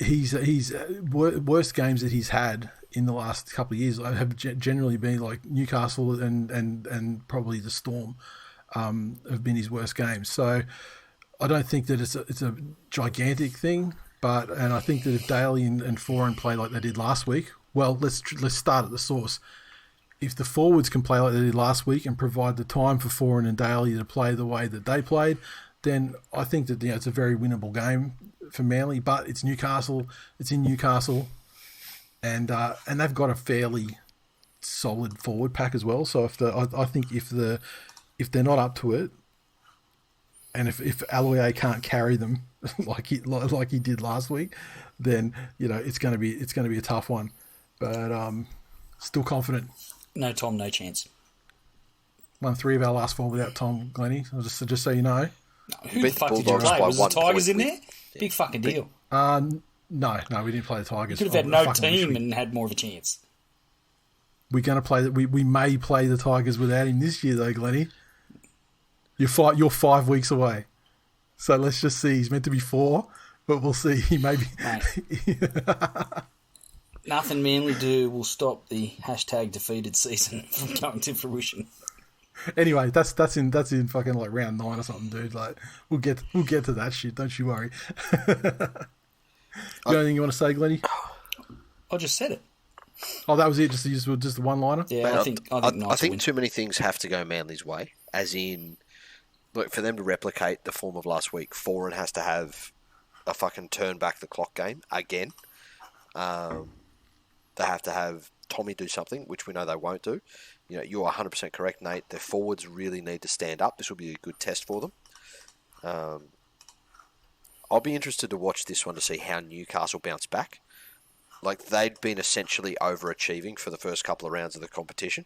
he's worst games that he's had in the last couple of years have generally been like Newcastle and probably the Storm have been his worst games. So I don't think that it's a gigantic thing, and I think that if Daly and Foran play like they did last week, well, let's start at the source. If the forwards can play like they did last week and provide the time for Foran and Daly to play the way that they played, then I think that it's a very winnable game for Manly. But it's Newcastle, it's in Newcastle, and they've got a fairly solid forward pack as well. So I think if they're not up to it, and if Aloiai can't carry them like he did last week, then it's going to be a tough one. But still confident. No Tom, no chance. Won 3 of our last 4 without Tom, Glennie. Just so you know. No, who the fuck did you play? Was the Tigers in there? Big fucking deal. No, we didn't play the Tigers. You could have had no team and had more of a chance. We're going to play that. We may play the Tigers without him this year, though, Glennie. You're 5 weeks away, so let's just see. He's meant to be 4, but we'll see. He may be. Nothing Manly do will stop the #defeated season from coming to fruition. Anyway, that's in fucking like round 9 or something, dude. Like we'll get to that shit. Don't you worry. The only thing you want to say, Glennie? I just said it. Oh, that was it. Just the one liner. Yeah, I think too many things have to go Manly's way. As in, look, for them to replicate the form of last week, Foran has to have a fucking turn back the clock game again. They have to have Tommy do something, which we know they won't do. You're 100% correct, Nate. Their forwards really need to stand up. This will be a good test for them. I'll be interested to watch this one to see how Newcastle bounce back. Like, they'd been essentially overachieving for the first couple of rounds of the competition,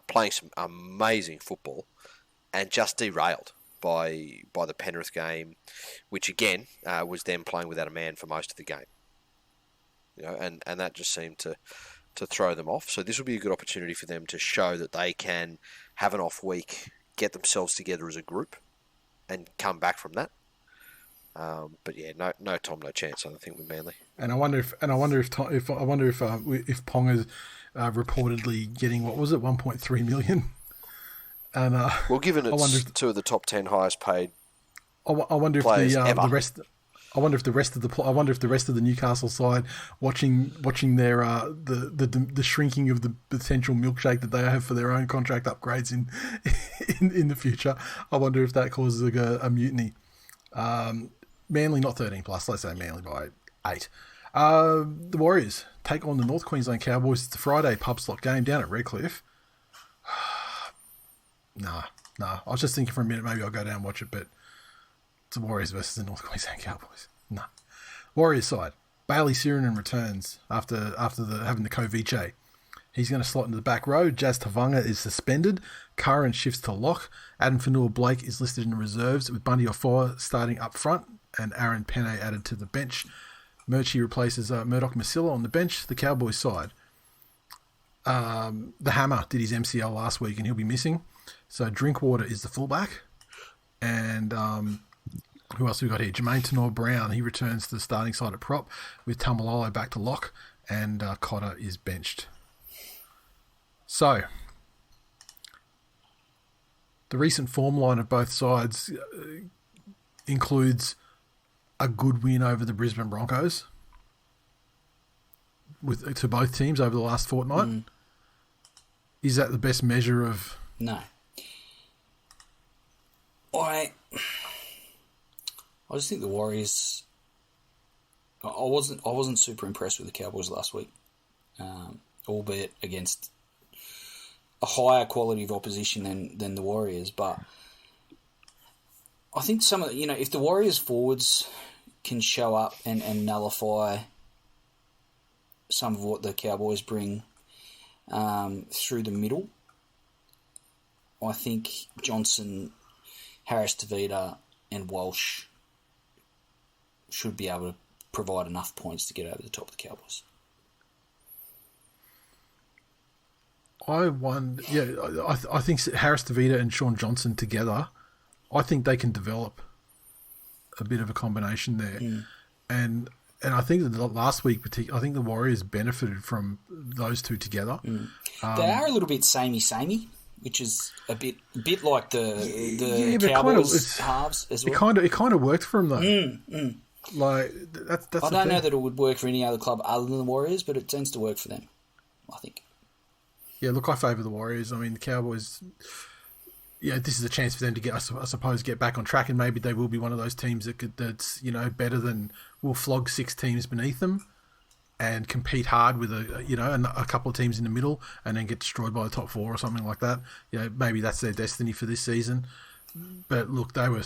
playing some amazing football, and just derailed by the Penrith game, which again was them playing without a man for most of the game. And that just seemed to throw them off. So this will be a good opportunity for them to show that they can have an off week, get themselves together as a group, and come back from that. But yeah, no Tom, no chance. I don't think with Manly. And I wonder if Ponga's reportedly getting, what was it, 1.3 million. And well, given it's 2 of the top 10 highest paid. I wonder if the rest. I wonder if the rest of the Newcastle side watching their the shrinking of the potential milkshake that they have for their own contract upgrades in the future. I wonder if that causes a mutiny. Manly not 13 plus. Let's say Manly by 8. The Warriors take on the North Queensland Cowboys. It's a Friday pub slot game down at Redcliffe. Nah. I was just thinking for a minute maybe I'll go down and watch it, but it's the Warriors versus the North Queensland Cowboys. No. Warriors side. Bailey Sirinen returns after having the Kovice. He's going to slot into the back row. Jazz Tavanga is suspended. Curran shifts to lock. Adam Fanua-Blake is listed in the reserves with Bundy Ofoa starting up front and Aaron Penne added to the bench. Murchie replaces Murdoch Masilla on the bench. The Cowboys side. The Hammer did his MCL last week and he'll be missing. So Drinkwater is the fullback. And who else have we got here? Jermaine Tenor-Brown. He returns to the starting side at prop with Tamalolo back to lock. And Cotter is benched. So, the recent form line of both sides includes a good win over the Brisbane Broncos to both teams over the last fortnight. Is that the best measure of... No. I just think the Warriors... I wasn't super impressed with the Cowboys last week, albeit against a higher quality of opposition than the Warriors. But I think some of if the Warriors forwards can show up and nullify some of what the Cowboys bring through the middle, I think Johnson, Harris-Tavita and Walsh should be able to provide enough points to get over the top of the Cowboys. I think Harris-Tavita and Sean Johnson together, I think they can develop a bit of a combination there. And and I think that last week, I think the Warriors benefited from those two together. They are a little bit samey, which is a bit like the but Cowboys halves as well. It kind of worked for them though. Like that's. I don't know that it would work for any other club other than the Warriors, but it tends to work for them, I think. Yeah, look, I favour the Warriors. I mean, the Cowboys. Yeah, this is a chance for them to get, I suppose, get back on track, and maybe they will be one of those teams that's better than will flog 6 teams beneath them, and compete hard with a couple of teams in the middle, and then get destroyed by the top 4 or something like that. Maybe that's their destiny for this season. But look, they were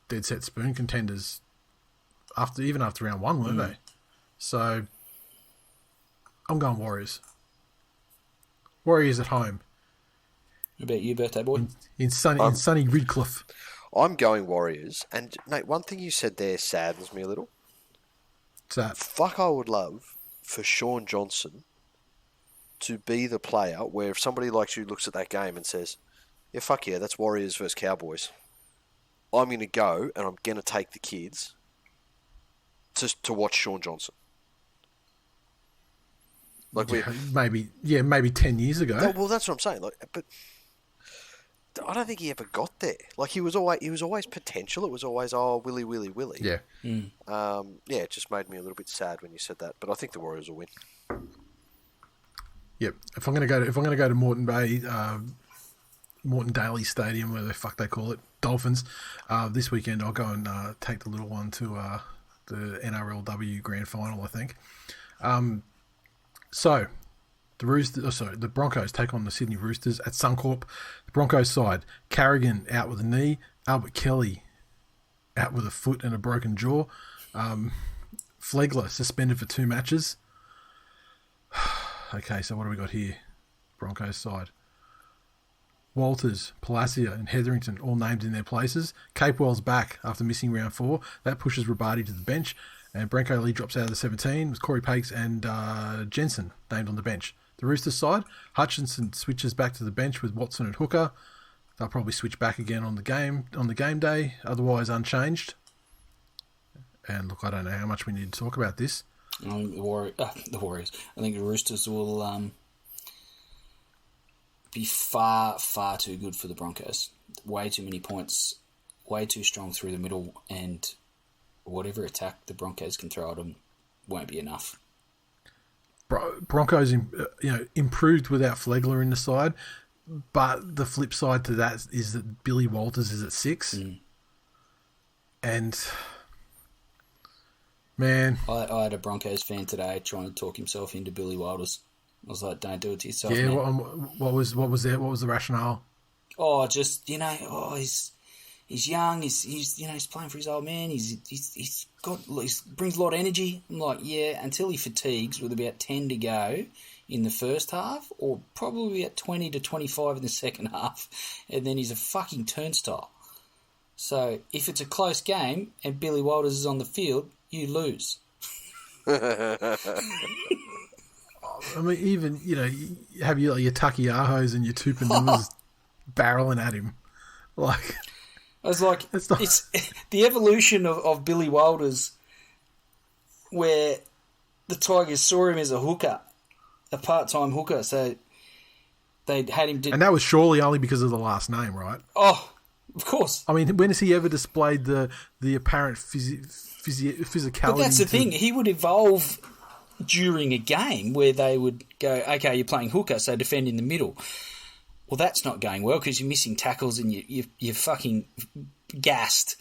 dead set spoon contenders after round 1, weren't they? So I'm going Warriors. Warriors at home. What about you, birthday boy? In sunny Ridcliffe. I'm going Warriors. And, Nate, one thing you said there saddens me a little. What's that? Fuck, I would love for Sean Johnson to be the player where if somebody like you looks at that game and says, yeah, fuck yeah, that's Warriors versus Cowboys. I'm going to go and I'm going to take the kids to watch Sean Johnson. Like maybe 10 years ago. No, well, that's what I'm saying. But I don't think he ever got there. Like he was always potential. It was always Willy. Yeah. It just made me a little bit sad when you said that. But I think the Warriors will win. Yep. If I'm gonna go to Moreton Bay, Moreton Daly Stadium, where the fuck they call it, Dolphins, this weekend I'll go and take the little one to the NRLW Grand Final, I think. So, the Broncos take on the Sydney Roosters at Suncorp. The Broncos side, Carrigan out with a knee, Albert Kelly out with a foot and a broken jaw, Flegler suspended for 2 matches. Okay, so what do we got here? Broncos side. Walters, Palacia and Hetherington all named in their places. Capewell's back after missing round 4. That pushes Rabadi to the bench. And Branko Lee drops out of the 17 with Corey Pakes and Jensen named on the bench. The Roosters side, Hutchinson switches back to the bench with Watson and Hooker. They'll probably switch back again on the game day, otherwise unchanged. And look, I don't know how much we need to talk about this. The Warriors. I think the Roosters will be far, far too good for the Broncos. Way too many points, way too strong through the middle, and whatever attack the Broncos can throw at them won't be enough. Broncos, improved without Flegler in the side, but the flip side to that is that Billy Walters is at 6, and man, I had a Broncos fan today trying to talk himself into Billy Walters. I was like, "Don't do it to yourself." Yeah, man. what was the rationale? Oh, just he's young. He's playing for his old man. He brings a lot of energy. I'm like, yeah, until he fatigues with about 10 to go in the first half, or probably about 20 to 25 in the second half, and then he's a fucking turnstile. So if it's a close game and Billy Walters is on the field, you lose. I mean, even you have your Takiyahos and your Tupanumas barreling at him, like. I was like, it's the evolution of Billy Walters, where the Tigers saw him as a hooker, a part-time hooker, so they had him. And that was surely only because of the last name, right? Oh, of course. I mean, when has he ever displayed the apparent physicality? But that's the thing. He would evolve during a game where they would go, okay, you're playing hooker, so defend in the middle. Well, that's not going well because you're missing tackles and you're fucking gassed.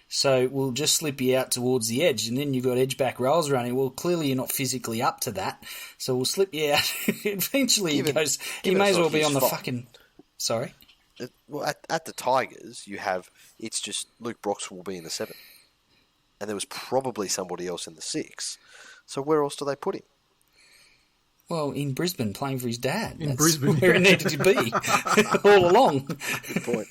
So we'll just slip you out towards the edge, and then you've got edge back rolls running. Well, clearly you're not physically up to that, so we'll slip you out. Eventually he goes, he may as well be on the fucking... Sorry? Well, at the Tigers, it's just Luke Brooks will be in the 7. And there was probably somebody else in the 6. So where else do they put him? Well, in Brisbane, playing for his dad. That's Brisbane, where it needed to be all along. Good point.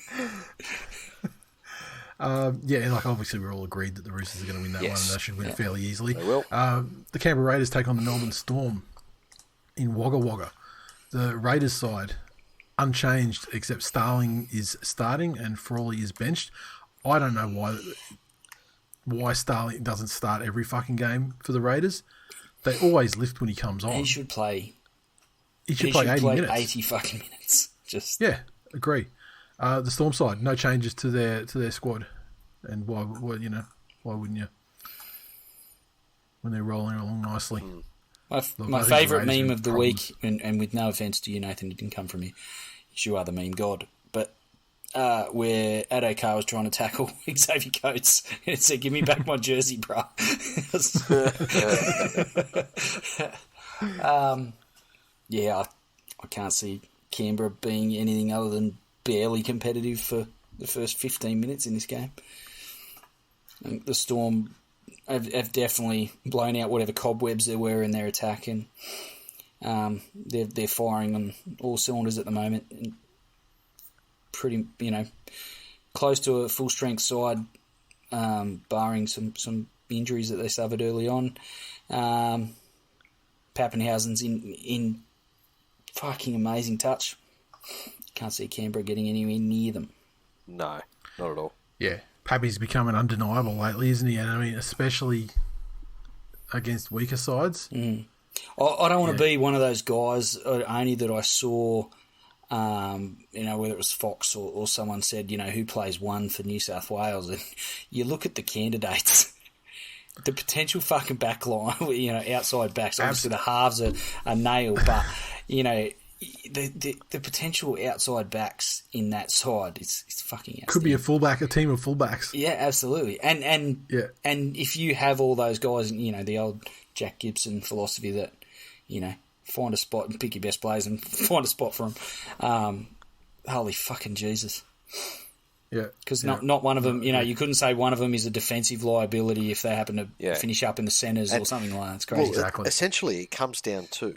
Obviously we're all agreed that the Roosters are going to win that one, and they should win fairly easily. They will. The Canberra Raiders take on the Melbourne Storm in Wagga Wagga. The Raiders side, unchanged, except Starling is starting and Frawley is benched. I don't know why. why Starling doesn't start every fucking game for the Raiders. They always lift when he comes on. He should play. He should play 80 minutes. 80 fucking minutes. Just yeah, agree. The Storm side, no changes to their squad, and why wouldn't you? When they're rolling along nicely. My favourite meme of the week, and with no offence to you, Nathan, it didn't come from you, because you are the meme god, but where Addo Carr was trying to tackle Xavier Coates, and it said, "Give me back my jersey, bruh." I can't see Canberra being anything other than barely competitive for the first 15 minutes in this game. I think the Storm have definitely blown out whatever cobwebs there were in their attack, and they're firing on all cylinders at the moment. And pretty, close to a full strength side, barring some injuries that they suffered early on. Pappenhausen's in fucking amazing touch. Can't see Canberra getting anywhere near them. No, not at all. Yeah, Pappy's becoming undeniable lately, isn't he? And I mean, especially against weaker sides. I don't want to be one of those guys only that I saw, whether it was Fox or someone said, who plays one for New South Wales. And you look at the candidates, the potential fucking back line, outside backs. Obviously the halves are nailed, but, the potential outside backs in that side is fucking outstanding. Could be a team of fullbacks. Yeah, absolutely. And if you have all those guys, the old Jack Gibson philosophy that, find a spot and pick your best players and find a spot for them. Holy fucking Jesus. Yeah. Because not one of them, you couldn't say one of them is a defensive liability if they happen to finish up in the centres or something like that. It's crazy. Well, exactly. Essentially, it comes down to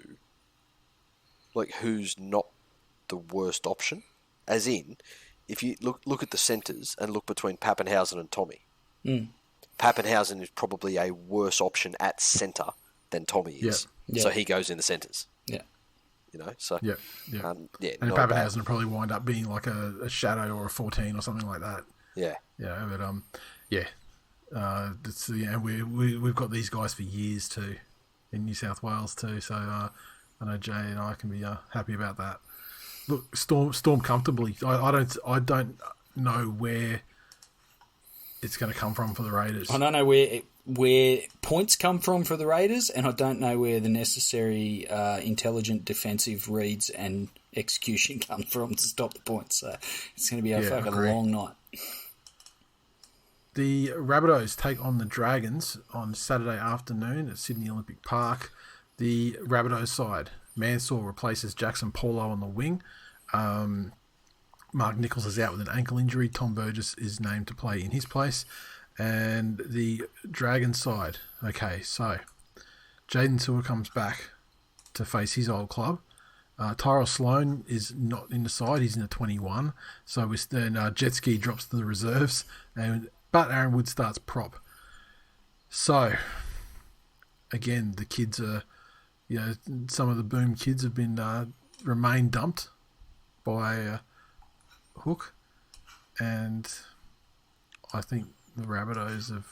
who's not the worst option. As in, if you look at the centres and look between Pappenhausen and Tommy, Pappenhausen is probably a worse option at centre than Tommy is. Yeah. So he goes in the centres. Yeah. So... Yeah. and Pappenhausen will probably wind up being like a shadow or a 14 or something like that. Yeah. We've got these guys for years too, in New South Wales too, so... I know Jay and I can be happy about that. Look, Storm comfortably. I don't know where it's going to come from for the Raiders. I don't know where points come from for the Raiders, and I don't know where the necessary intelligent defensive reads and execution come from to stop the points. So it's going to be a fucking long night. The Rabbitohs take on the Dragons on Saturday afternoon at Sydney Olympic Park. The Rabbitohs side, Mansour replaces Jackson Paulo on the wing. Mark Nichols is out with an ankle injury. Tom Burgess is named to play in his place. And the Dragons side, okay, so Jaden Sewer comes back to face his old club. Tyrell Sloan is not in the side. He's in the 21. So then Jetski drops to the reserves. But Aaron Wood starts prop. So, again, the kids are... some of the Boom kids have been remain dumped by Hook, and I think the Rabbitohs have.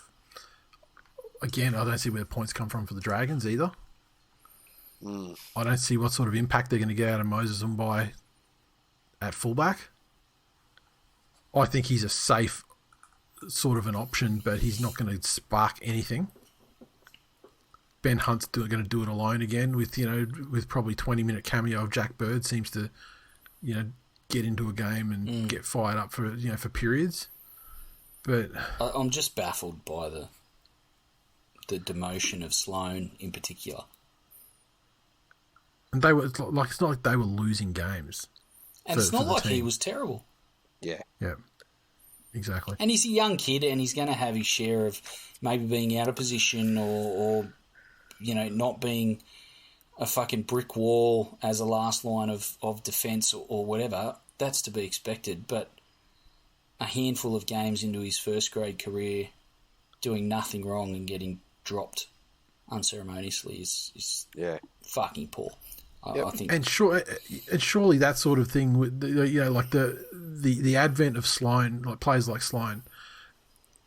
Again, I don't see where the points come from for the Dragons either. I don't see what sort of impact they're going to get out of Moses Mbai at fullback. I think he's a safe sort of an option, but he's not going to spark anything. Ben Hunt's going to do it alone again with probably 20-minute cameo of Jack Bird seems to, get into a game and get fired up for periods. But I'm just baffled by the demotion of Sloan in particular. And it's not like they were losing games. And it's not like he was terrible. Yeah. Yeah. Exactly. And he's a young kid and he's going to have his share of maybe being out of position or not being a fucking brick wall as a last line of defence or whatever. That's to be expected. But a handful of games into his first grade career, doing nothing wrong and getting dropped unceremoniously is fucking poor. I think. And surely that sort of thing, like the advent of Sloan, like players like Sloan,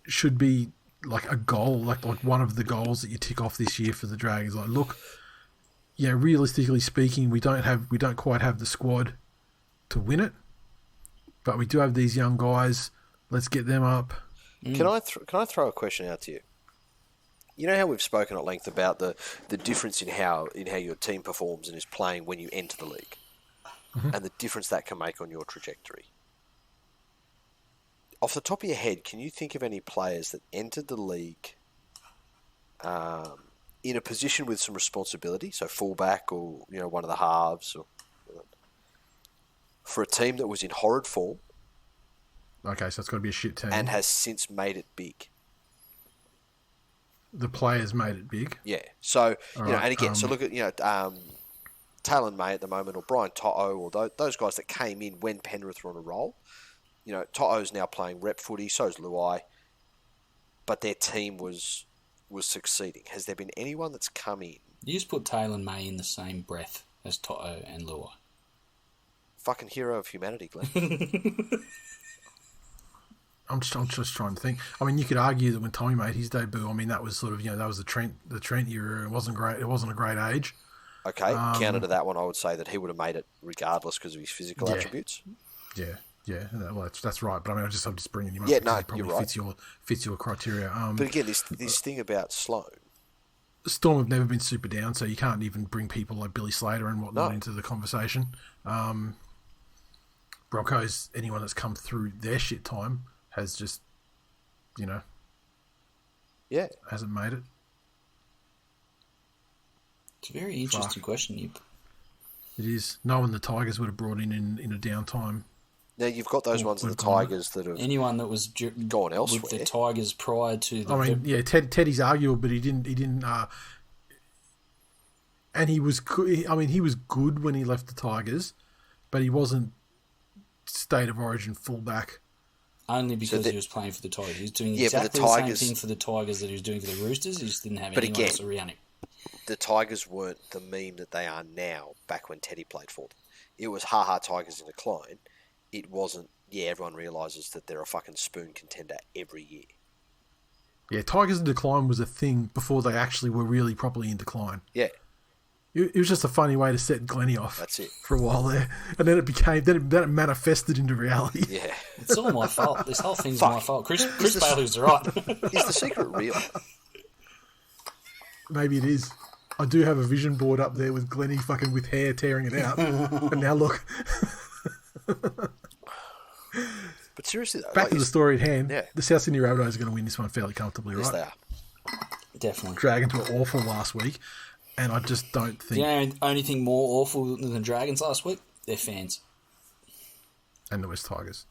should be like a goal, like one of the goals that you tick off this year for the Dragons. Like, look, yeah, realistically speaking, we don't quite have the squad to win it, but we do have these young guys. Let's get them up. Can I throw a question out to you? You know how we've spoken at length about the difference in how your team performs and is playing when you enter the league, and the difference that can make on your trajectory. Off the top of your head, can you think of any players that entered the league in a position with some responsibility, so fullback or one of the halves, or for a team that was in horrid form? Okay, so it's got to be a shit team. And has since made it big. The players made it big. Yeah. So, right, and again, so look at, Talon May at the moment, or Brian To'o, or those guys that came in when Penrith were on a roll. To'o's now playing rep footy, so's Luai. But their team was succeeding. Has there been anyone that's come in? You just put Talon May in the same breath as To'o and Luai. Fucking hero of humanity, Glenn. I'm just trying to think. I mean, you could argue that when Tommy made his debut, I mean, that was sort of, that was the Trent era. It wasn't great. It wasn't a great age. Okay, counter to that one, I would say that he would have made it regardless because of his physical attributes. Yeah. Well, that's right. But I mean, I'm just bringing him up. Yeah, no, it probably you're right. Fits your criteria. But again, this thing about Sloan. Storm have never been super down, so you can't even bring people like Billy Slater and whatnot into the conversation. Broncos, anyone that's come through their shit time has just, hasn't made it. It's a very interesting question. It is. No one the Tigers would have brought in a downtime. Now you've got those ones in the Tigers that have anyone that was gone elsewhere with the Tigers prior to. Teddy's arguable, but he didn't. And he was. I mean, he was good when he left the Tigers, but he wasn't state of origin fullback. Only because he was playing for the Tigers. He was doing exactly the same thing for the Tigers that he was doing for the Roosters. He just didn't have anyone else around him. The Tigers weren't the meme that they are now back when Teddy played for them. It was ha-ha Tigers in decline. It wasn't, everyone realises that they're a fucking spoon contender every year. Yeah, Tigers in decline was a thing before they actually were really properly in decline. Yeah. It was just a funny way to set Glennie off. That's it. For a while there. And then it manifested into reality. Yeah. It's all my fault. This whole thing's my fault. Chris Bailey's right. Is the secret real? Maybe it is. I do have a vision board up there with Glennie fucking with hair tearing it out. And now look. But seriously though, back to the story at hand. Yeah. The South Sydney Rabbitohs are going to win this one fairly comfortably, right? Yes, they are. Definitely. Dragons were awful last week. And I just don't think... The only thing more awful than the Dragons last week? Their fans. And the West Tigers.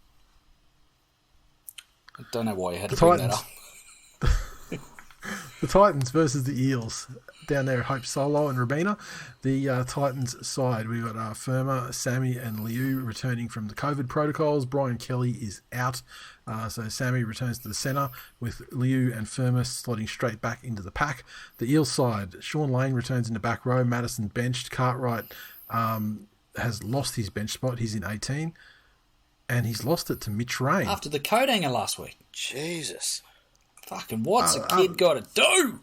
I don't know why you had to bring that up. The Titans versus the Eels down there at Hope Solo and Robina. The Titans side, we've got Firma, Sammy and Liu returning from the COVID protocols. Brian Kelly is out. So Sammy returns to the centre with Liu and Firma slotting straight back into the pack. The Eels side, Sean Lane returns in the back row. Madison benched. Cartwright has lost his bench spot. He's in 18. And he's lost it to Mitch Rain. After the coat hanger last week. Jesus. Fucking what's a kid got to do?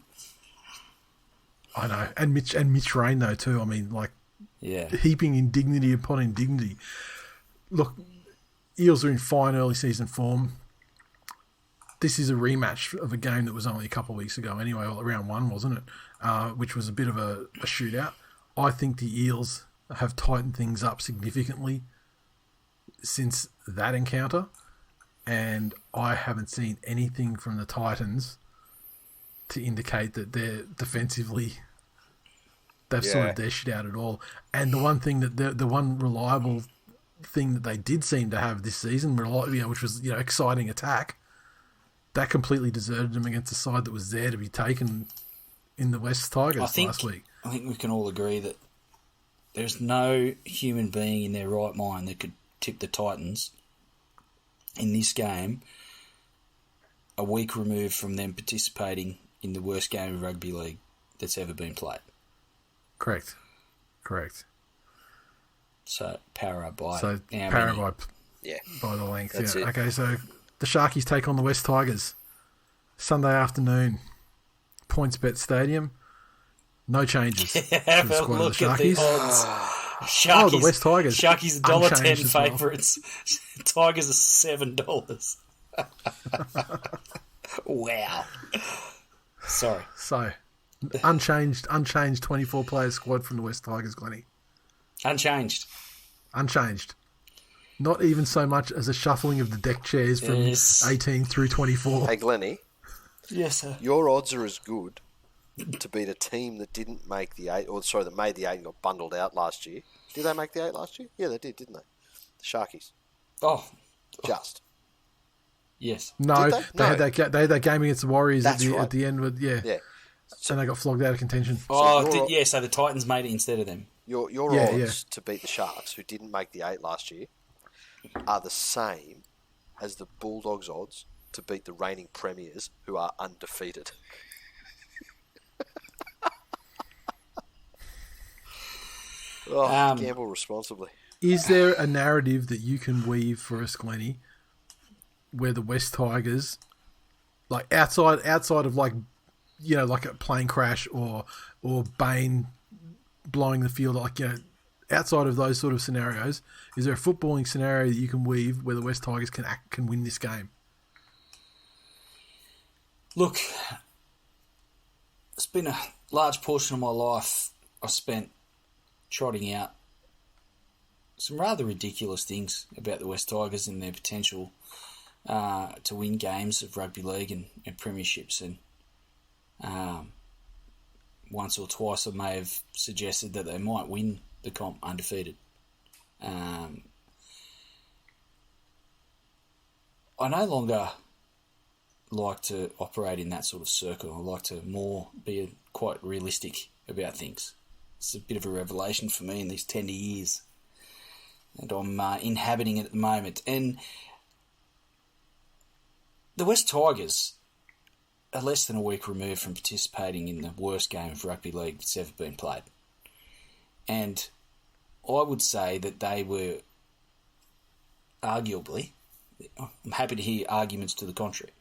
I know. And Mitch Rain, though, too. I mean, heaping indignity upon indignity. Look, Eels are in fine early season form. This is a rematch of a game that was only a couple of weeks ago anyway, round one, wasn't it? Which was a bit of a shootout. I think the Eels have tightened things up significantly since that encounter. And I haven't seen anything from the Titans to indicate that they're defensively, they've sorted their shit out at all. And the one thing that the one reliable thing that they did seem to have this season, which was exciting attack, that completely deserted them against a side that was there to be taken in the West Tigers last week. I think we can all agree that there's no human being in their right mind that could tip the Titans in this game a week removed from them participating in the worst game of rugby league that's ever been played. Correct. So, Para by by the length. That's it. Okay, so the Sharkies take on the West Tigers. Sunday afternoon, PointsBet Stadium. No changes. Have to the a squad look of at the the Sharkies. odds. Sharkies, the West Tigers. Sharkies $1.10 Unchanged as well. favourites. Tigers are $7. Wow. Sorry. So, unchanged 24 player squad from the West Tigers, Glennie. Unchanged. Not even so much as a shuffling of the deck chairs from 18 through 24. Hey, Glennie. Yes, sir. Your odds are as good to beat a team that didn't make the 8, that made the 8 and got bundled out last year. Did they make the 8 last year? Yeah, they did, didn't they? The Sharkies. Oh. Just. Yes. No, Did they had that game against the Warriors at the end. Yeah. And they got flogged out of contention. So so the Titans made it instead of them. Your odds to beat the Sharks, who didn't make the 8 last year, are the same as the Bulldogs' odds to beat the reigning premiers, who are undefeated. Gamble responsibly. Is there a narrative that you can weave for us, Glennie, where the West Tigers, like outside of like a plane crash or Bain blowing the field, like outside of those sort of scenarios, is there a footballing scenario that you can weave where the West Tigers can win this game? Look, it's been a large portion of my life I spent trotting out some rather ridiculous things about the West Tigers and their potential to win games of rugby league and premierships. And once or twice I may have suggested that they might win the comp undefeated. I no longer like to operate in that sort of circle. I like to more be quite realistic about things. It's a bit of a revelation for me in these tender years that I'm inhabiting at the moment. And the West Tigers are less than a week removed from participating in the worst game of rugby league that's ever been played. And I would say that they were arguably, I'm happy to hear arguments to the contrary,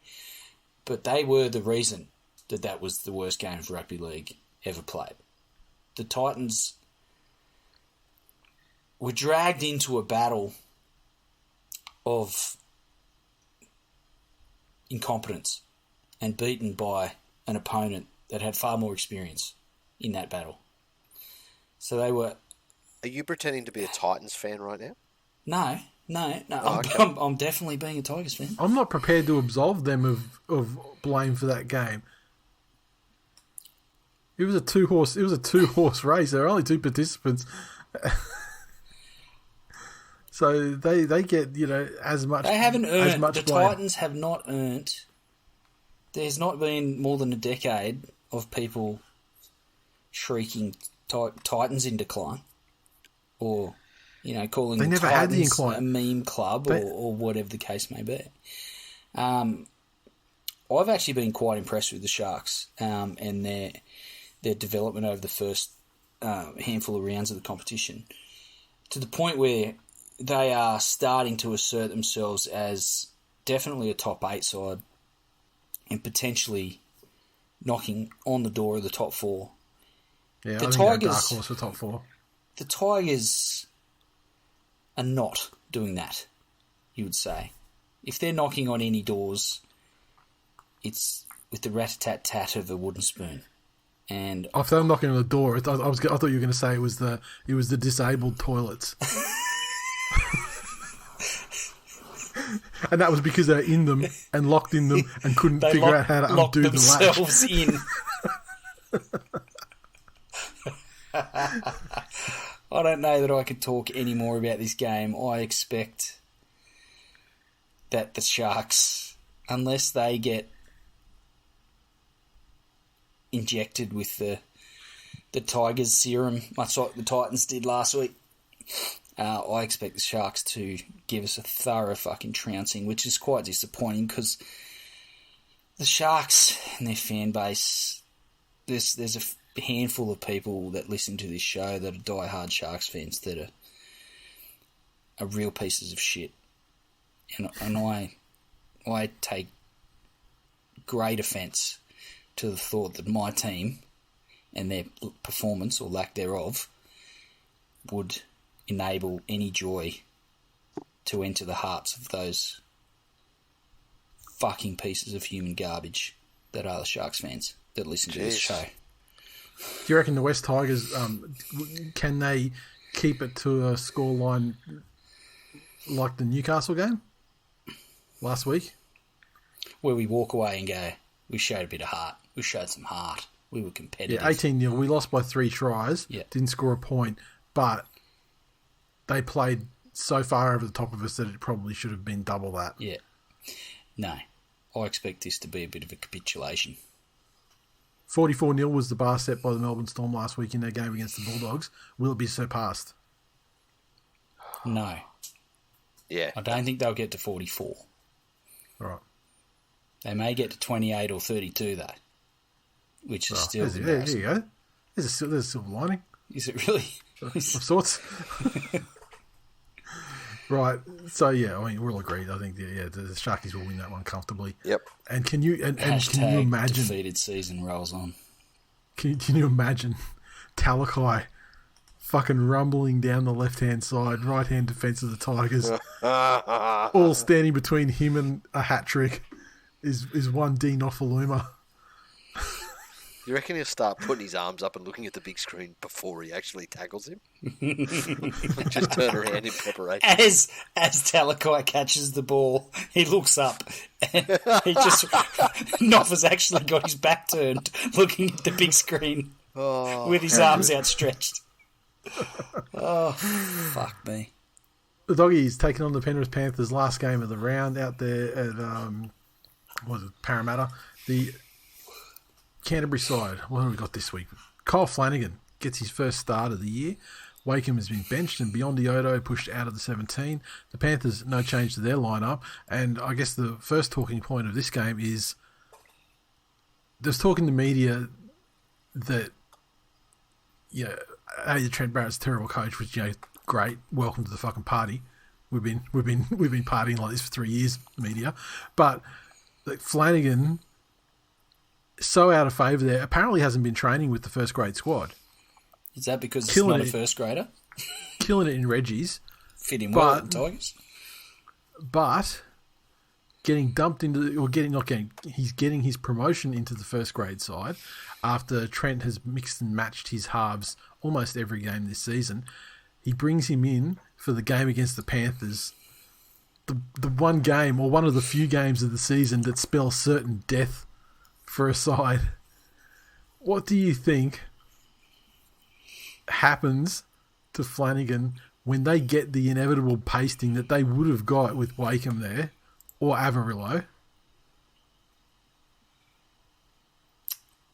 but they were the reason that was the worst game of rugby league ever played. The Titans were dragged into a battle of incompetence and beaten by an opponent that had far more experience in that battle. So they were... Are you pretending to be a Titans fan right now? No. Oh, okay. I'm definitely being a Tigers fan. I'm not prepared to absolve them of blame for that game. It was a two horse race. There were only 2 participants. So they get, as much. They haven't earned. As much the blame. Titans have not earned. There's not been more than a decade of people shrieking Titans in decline, or calling they the never Titans had the incline. a meme club, or whatever the case may be. I've actually been quite impressed with the Sharks and their development over the first handful of rounds of the competition, to the point where they are starting to assert themselves as definitely a top 8 side and potentially knocking on the door of the top 4. Yeah, the I think Tigers, they're a dark horse for top 4. The Tigers are not doing that, you would say. If they're knocking on any doors, it's with the rat-a-tat-tat of a wooden spoon. And if they're knocking on the door, I thought you were going to say it was the disabled toilets. And that was because they're in them and locked in them and couldn't figure out how to undo the latch. Themselves in. I don't know that I could talk any more about this game. I expect that the Sharks, unless they get injected with the Tigers serum, much like the Titans did last week, I expect the Sharks to give us a thorough fucking trouncing, which is quite disappointing because the Sharks and their fan base, there's a handful of people that listen to this show that are diehard Sharks fans that are real pieces of shit, and I take great offence to the thought that my team and their performance or lack thereof would enable any joy to enter the hearts of those fucking pieces of human garbage that are the Sharks fans that listen to this show. Do you reckon the West Tigers, can they keep it to a scoreline like the Newcastle game last week? Where we walk away and go, we showed a bit of heart. We showed some heart. We were competitive. Yeah, 18-0. We lost by 3 tries. Yeah. Didn't score a point. But they played so far over the top of us that it probably should have been double that. Yeah. No. I expect this to be a bit of a capitulation. 44-0 was the bar set by the Melbourne Storm last week in their game against the Bulldogs. Will it be surpassed? No. Yeah. I don't think they'll get to 44. All right. They may get to 28 or 32, though, which is still there you go. There's a silver lining. Is it really? Of sorts. Right. So, yeah, I mean, we'll agree. I think, the Sharkies will win that one comfortably. Yep. And can you can you imagine... defeated season rolls on. Can you imagine Talakai fucking rumbling down the left-hand side, right-hand defence of the Tigers, all standing between him and a hat-trick is one D Nofaluma. You reckon he'll start putting his arms up and looking at the big screen before he actually tackles him? Just turn around in preparation. As Talakai catches the ball, he looks up and Noff has actually got his back turned, looking at the big screen with his arms outstretched. Oh, fuck me. The Doggies taking on the Penrith Panthers last game of the round out there at Parramatta. The Canterbury side, what have we got this week? Kyle Flanagan gets his first start of the year. Wakeham has been benched and Biondi-Odo pushed out of the 17. The Panthers, no change to their lineup. And I guess the first talking point of this game is there's talk in the media that, Trent Barrett's a terrible coach, which, great. Welcome to the fucking party. We've been partying like this for 3 years, media. But Flanagan, so out of favour there, apparently hasn't been training with the first grade squad. Is that because it's not a first grader? Killing it in Reggie's. Fit him well at the Tigers. But getting dumped into, he's getting his promotion into the first grade side after Trent has mixed and matched his halves almost every game this season. He brings him in for the game against the Panthers, the one game or one of the few games of the season that spells certain death for a side. What do you think happens to Flanagan when they get the inevitable pasting that they would have got with Wakeham there or Averillo?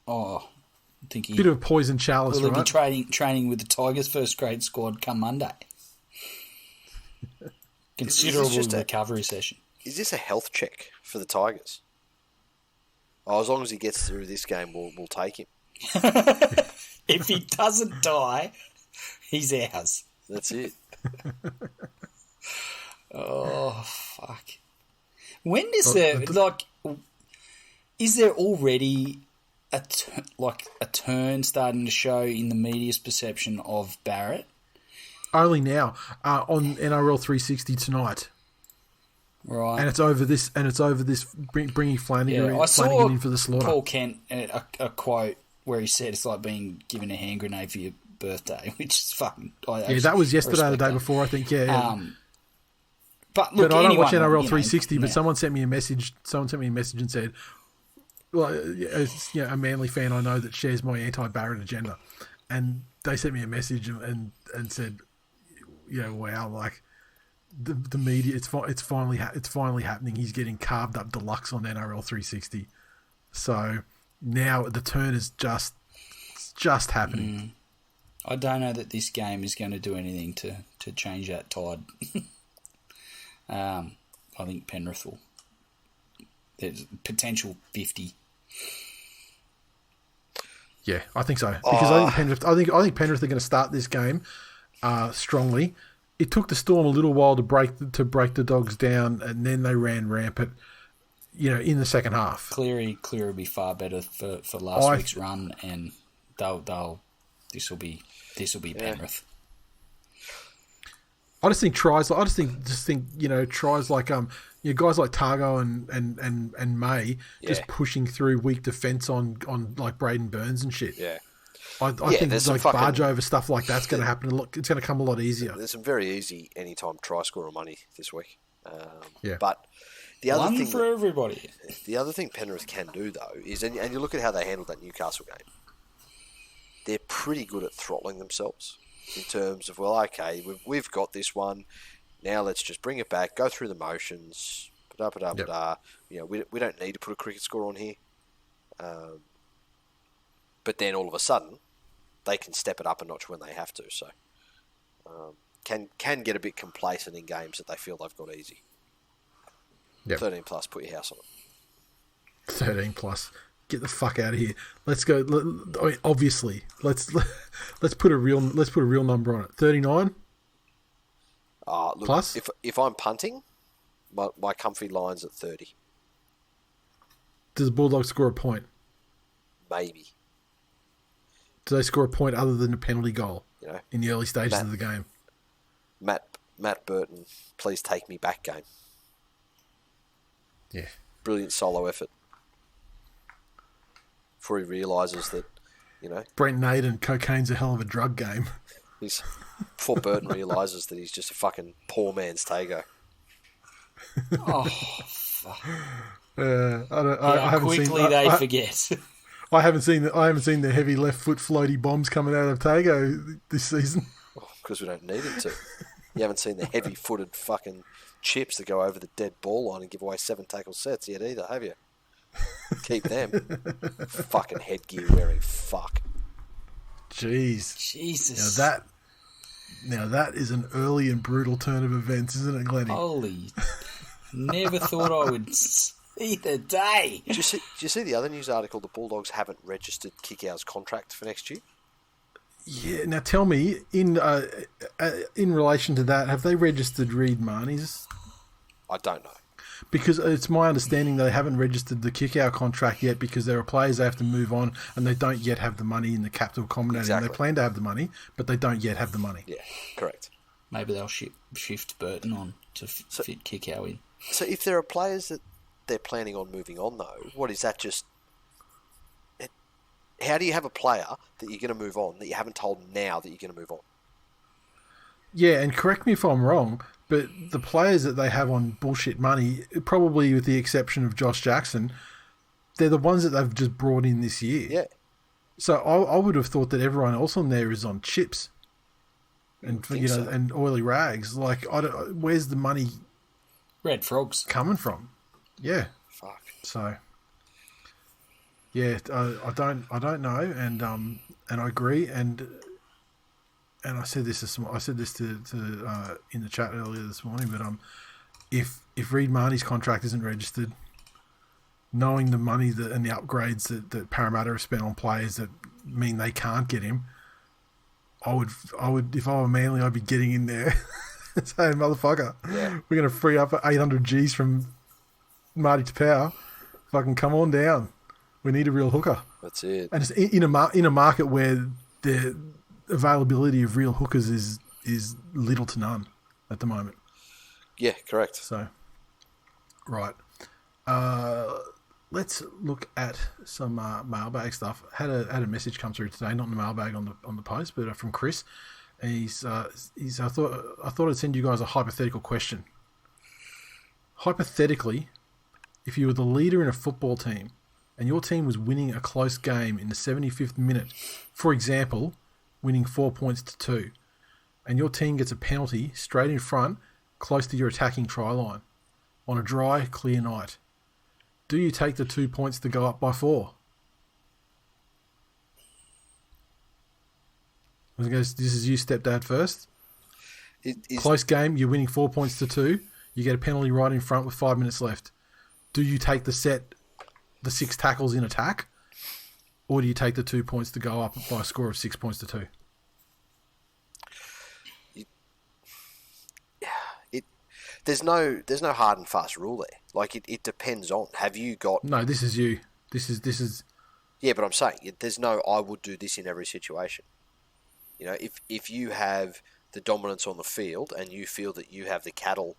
Oh, I think bit of poison chalice, will right? Will he be training with the Tigers first grade squad come Monday? Considerable recovery session. Is this a health check for the Tigers? Oh, as long as he gets through this game, we'll take him. If he doesn't die, he's ours. That's it. Oh, fuck. When is is there already a turn starting to show in the media's perception of Barrett? Only now, on NRL 360 tonight. Right. And it's over this, bringing Flanagan in for the slaughter. Paul Kent, a quote where he said it's like being given a hand grenade for your birthday, which is fucking... that was yesterday, the day before, I think, yeah. But look, I don't watch NRL 360, but someone sent me a message and said, well, it's, a Manly fan I know that shares my anti-Barrett agenda. And they sent me a message and said, wow, like... The media, it's finally happening. He's getting carved up deluxe on NRL 360. So now the turn is just happening. I don't know that this game is going to do anything to change that tide. I think Penrith will. There's potential 50. Yeah, I think so because I think Penrith are going to start this game strongly. It took the Storm a little while to break the Dogs down, and then they ran rampant. in the second half. Cleary will be far better for last week's run, and this will be Penrith. I just think tries. Tries like guys like Targo and May just pushing through weak defence on like Braden Burns and shit. Yeah. I think like barge over stuff like that's going to happen. It's going to come a lot easier. There's some very easy anytime try scorer money this week. Yeah. But the other One thing for everybody. The other thing Penrith can do though is, and you look at how they handled that Newcastle game. They're pretty good at throttling themselves in terms of, well, okay, we've got this one. Now let's just bring it back, go through the motions. We don't need to put a cricket score on here. But then all of a sudden, they can step it up a notch when they have to. So can get a bit complacent in games that they feel they've got easy. Yep. 13 plus, put your house on it. 13 plus. Get the fuck out of here. Let's go. Obviously, let's put a real number on it. 39 plus. If I'm punting, my comfy line's at 30. Does the Bulldogs score a point? Maybe. Do they score a point other than a penalty goal in the early stages of the game? Matt Burton, please take me back game. Yeah. Brilliant solo effort. Before he realises that, Brent Naden, cocaine's a hell of a drug game. Before Burton realises that he's just a fucking poor man's Tago. Oh, fuck. I haven't quickly seen, they forget. I haven't seen the heavy left foot floaty bombs coming out of Tago this season. Because we don't need him to. You haven't seen the heavy-footed fucking chips that go over the dead ball line and give away 7 tackle sets yet either, have you? Keep them. Fucking headgear wearing fuck. Jeez. Jesus. Now that is an early and brutal turn of events, isn't it, Glennie? Holy. Never thought I would see the day. Did you see the other news article? The Bulldogs haven't registered Kickout's contract for next year? Yeah. Now tell me, in relation to that, have they registered Reed Marnie's? I don't know. Because it's my understanding they haven't registered the kick-out contract yet because there are players they have to move on and they don't yet have the money in the cap to accommodate Exactly. them. They plan to have the money, but they don't yet have the money. Yeah, correct. Maybe they'll shift Burton on to fit Kick-out in. So if there are players that they're planning on moving on, though, what is that just... How do you have a player that you're going to move on that you haven't told now that you're going to move on? Yeah, and correct me if I'm wrong, but the players that they have on bullshit money, probably with the exception of Josh Jackson, they're the ones that they've just brought in this year. Yeah. So I would have thought that everyone else on there is on chips and and oily rags. Like, where's the money? Red Frogs coming from? Yeah. Fuck. So. Yeah, I don't know, and I agree, and I said this to in the chat earlier this morning, but if Reed Marnie's contract isn't registered, knowing the money and the upgrades that Parramatta have spent on players that mean they can't get him, I would if I were Manly, I'd be getting in there, saying, motherfucker, we're gonna free up 800 G's from Marty Tapau, fucking come on down. We need a real hooker. That's it. And it's in a market where the availability of real hookers is little to none at the moment. Yeah, correct. So, right. Let's look at some mailbag stuff. Had a message come through today, not in the mailbag on the post, but from Chris. And I thought I'd send you guys a hypothetical question. Hypothetically, if you were the leader in a football team and your team was winning a close game in the 75th minute, for example, winning 4 points to 2, and your team gets a penalty straight in front, close to your attacking try line, on a dry, clear night, do you take the 2 points to go up by 4? This is you, stepdad, first. Close game, you're winning 4 points to 2, you get a penalty right in front with 5 minutes left. Do you take the 6 tackles in attack, or do you take the 2 points to go up by a score of 6 points to 2? there's no hard and fast rule there. Like it depends on. Have you got? No, this is you. This is. Yeah, but I'm saying there's no. I would do this in every situation. If you have the dominance on the field and you feel that you have the cattle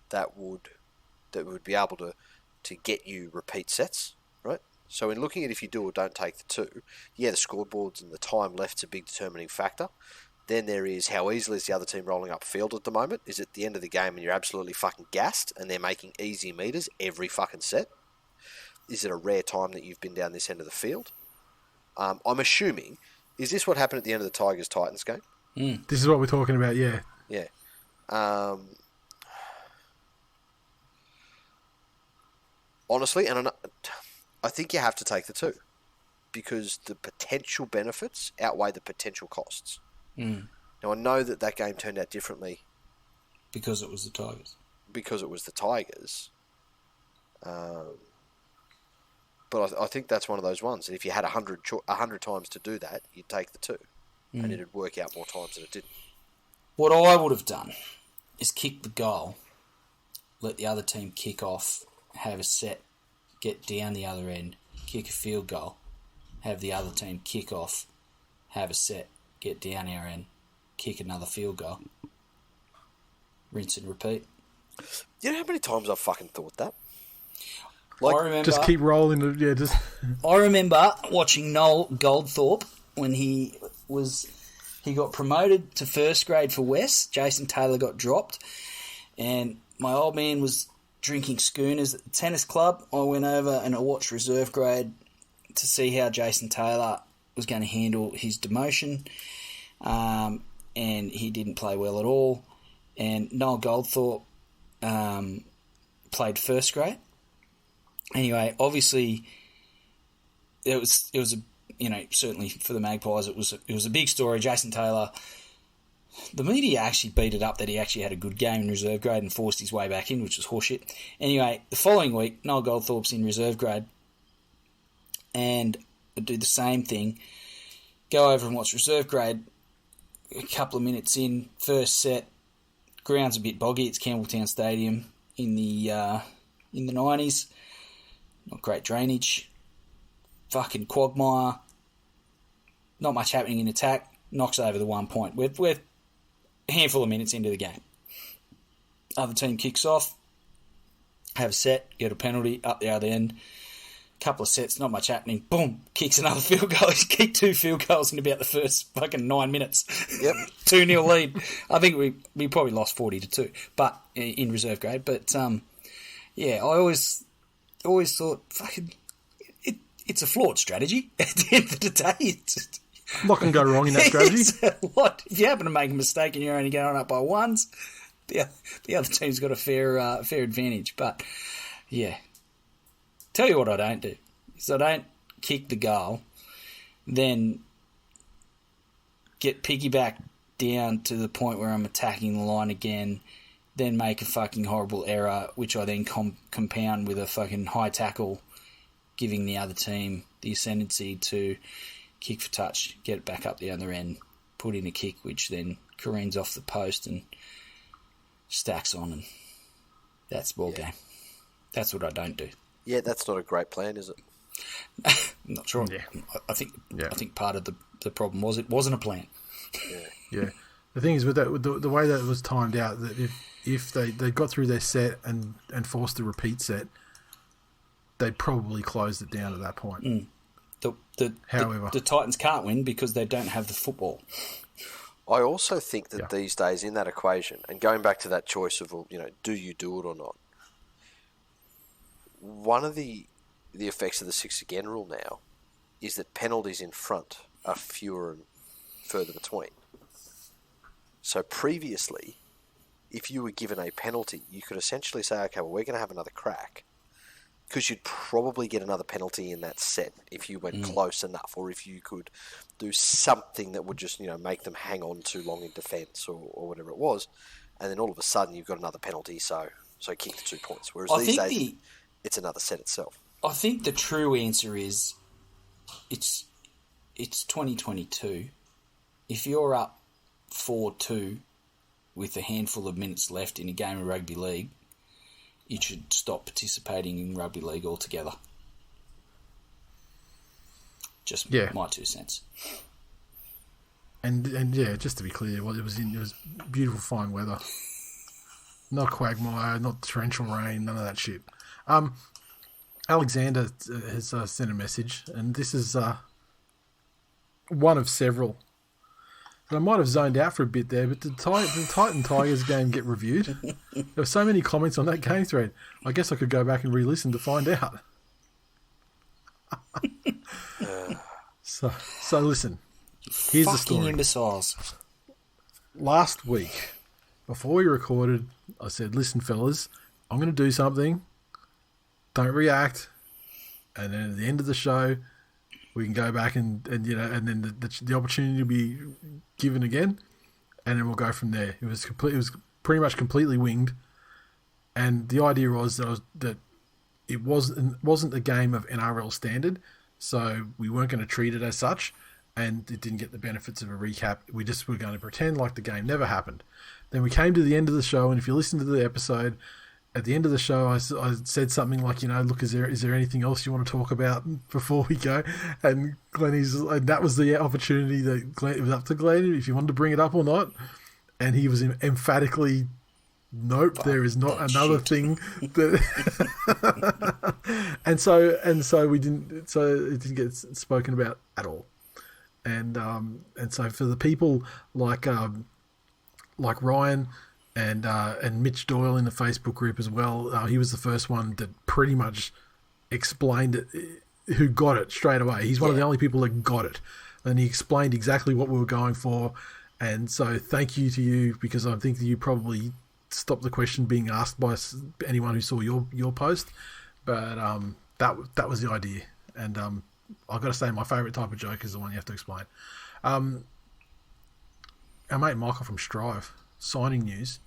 that would be able to get you repeat sets, right? So in looking at if you do or don't take the two, the scoreboards and the time left's a big determining factor. Then there is how easily is the other team rolling up field at the moment. Is it the end of the game and you're absolutely fucking gassed and they're making easy meters every fucking set? Is it a rare time that you've been down this end of the field? I'm assuming, is this what happened at the end of the Tigers-Titans game? This is what we're talking about, yeah. Yeah. Honestly, and I think you have to take the two because the potential benefits outweigh the potential costs. Now, I know that game turned out differently. Because it was the Tigers. But I think that's one of those ones. And if you had 100 times to do that, you'd take the two. And it'd work out more times than it didn't. What I would have done is kick the goal, let the other team kick off, have a set, get down the other end, kick a field goal, have the other team kick off, have a set, get down our end, kick another field goal, rinse and repeat. You know how many times I've fucking thought that? I remember, just keep rolling. I remember watching Noel Goldthorpe when he got promoted to first grade for West. Jason Taylor got dropped, and my old man was drinking schooners at the tennis club. I went over and I watched reserve grade to see how Jason Taylor was going to handle his demotion, and he didn't play well at all. And Noel Goldthorpe played first grade. Anyway, obviously, it was a certainly for the Magpies it was a big story. Jason Taylor, the media actually beat it up that he actually had a good game in reserve grade and forced his way back in, which was horseshit. Anyway, the following week, Noel Goldthorpe's in reserve grade, and I do the same thing. Go over and watch reserve grade. A couple of minutes in, first set, ground's a bit boggy. It's Campbelltown Stadium in the 90s. Not great drainage. Fucking quagmire. Not much happening in attack. Knocks over the 1 point. We're a handful of minutes into the game. Other team kicks off. Have a set. Get a penalty. Up the other end. Couple of sets. Not much happening. Boom. Kicks another field goal. He's kicked 2 field goals in about the first fucking 9 minutes. Yep. 2-0 lead. I think we probably lost 40-2. But in reserve grade. But yeah, I always thought fucking it's a flawed strategy. At the end of the day, it's a lot can go wrong in that strategy. It's a lot. If you happen to make a mistake and you're only going up by ones, the other team's got a fair advantage. But yeah, tell you what I don't do is I don't kick the goal, then get piggyback down to the point where I'm attacking the line again, then make a fucking horrible error, which I then compound with a fucking high tackle, giving the other team the ascendancy to kick for touch, get it back up the other end, put in a kick, which then careens off the post and stacks on, and that's the ball game. That's what I don't do. Yeah, that's not a great plan, is it? I'm not sure. Yeah. I think part of the problem was it wasn't a plan. Yeah. The thing is with that, with the way that it was timed out, that if they got through their set and forced a repeat set, they'd probably closed it down at that point. However, the Titans can't win because they don't have the football. I also think that these days in that equation, and going back to that choice of, do you do it or not, one of the effects of the 6 again rule now is that penalties in front are fewer and further between. So previously, if you were given a penalty, you could essentially say, okay, well, we're going to have another crack, because you'd probably get another penalty in that set if you went close enough, or if you could do something that would just, make them hang on too long in defence or whatever it was, and then all of a sudden you've got another penalty, so kick the 2 points. Whereas these days, it's another set itself. I think the true answer is it's 2022. If you're up 4-2 with a handful of minutes left in a game of rugby league, you should stop participating in rugby league altogether. Just my 2 cents. And yeah, just to be clear, it was beautiful, fine weather. Not quagmire, not torrential rain, none of that shit. Alexander has sent a message, and this is one of several. And I might have zoned out for a bit there, but did the Titan Tigers game get reviewed? There were so many comments on that game thread. I guess I could go back and re-listen to find out. So listen. Here's the story. Fucking imbeciles. Last week, before we recorded, I said, "Listen, fellas, I'm going to do something. Don't react." And then at the end of the show, we can go back and then the opportunity to be given again, and then we'll go from there. It was pretty much completely winged, and the idea was that it wasn't a game of NRL standard, so we weren't going to treat it as such, and it didn't get the benefits of a recap. We just were going to pretend like the game never happened. Then we came to the end of the show, and if you listen to the episode, at the end of the show, I said something like, look, is there anything else you want to talk about before we go? And and that was the opportunity that it was up to Glenn if you wanted to bring it up or not. And he was emphatically, nope, there is not another thing that. and so it didn't get spoken about at all. And so for the people like Ryan and Mitch Doyle in the Facebook group as well, he was the first one that pretty much explained it, who got it straight away. He's one of the only people that got it, and he explained exactly what we were going for. And so thank you to you, because I think that you probably stopped the question being asked by anyone who saw your post. But that was the idea. And I've got to say, my favourite type of joke is the one you have to explain. Our mate Michael from Strive, signing news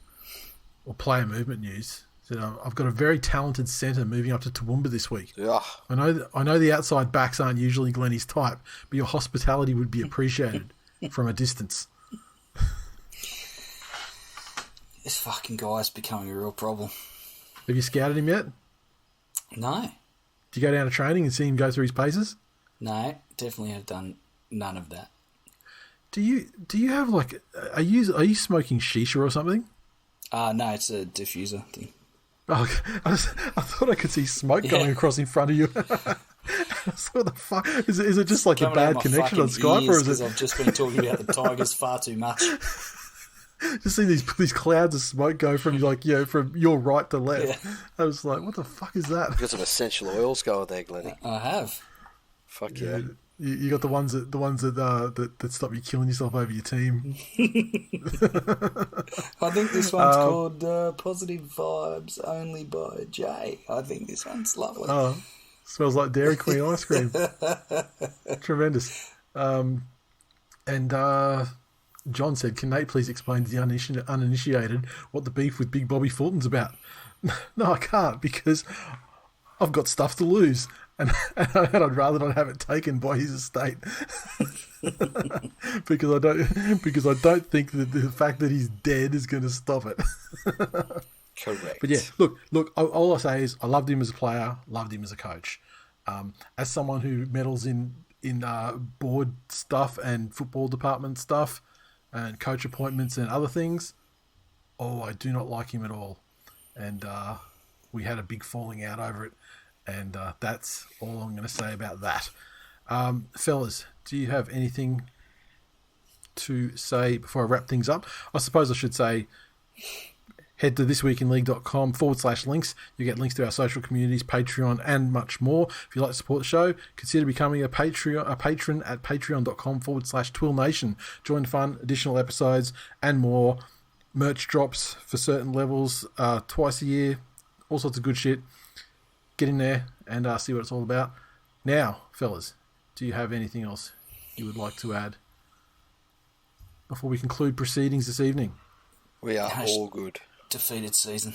or player movement news, said, I've got a very talented centre moving up to Toowoomba this week. Yeah. I know the outside backs aren't usually Glennie's type, but your hospitality would be appreciated from a distance. This fucking guy's becoming a real problem. Have you scouted him yet? No. Did you go down to training and see him go through his paces? No, definitely have done none of that. Do you have are you smoking shisha or something? No, it's a diffuser thing. Oh, I thought I could see smoke going across in front of you. What the fuck? Is it just like a bad connection on Skype, or is it? I've just been talking about the Tigers far too much. Just see these clouds of smoke go from from your right to left. Yeah. I was like, what the fuck is that? You've got some essential oils going there, Glennie. I have. Fuck yeah. You got the ones that stop you killing yourself over your team. I think this one's called Positive Vibes Only by Jay. I think this one's lovely. Oh, smells like Dairy Queen ice cream. Tremendous. And John said, "Can Nate please explain to the uninitiated what the beef with Big Bobby Fulton's about?" No, I can't, because I've got stuff to lose. And I'd rather not have it taken by his estate, because I don't think that the fact that he's dead is going to stop it. Correct. But yeah, look. All I say is I loved him as a player, loved him as a coach. As someone who meddles in board stuff and football department stuff and coach appointments and other things, I do not like him at all. And we had a big falling out over it. And that's all I'm going to say about that. Fellas, do you have anything to say before I wrap things up? I suppose I should say, head to thisweekinleague.com/links. You get links to our social communities, Patreon, and much more. If you'd like to support the show, consider becoming a patron at patreon.com/TWiLNation. Join the fun, additional episodes, and more. Merch drops for certain levels twice a year. All sorts of good shit. Get in there and see what it's all about. Now, fellas, do you have anything else you would like to add before we conclude proceedings this evening? We are all good. Defeated season.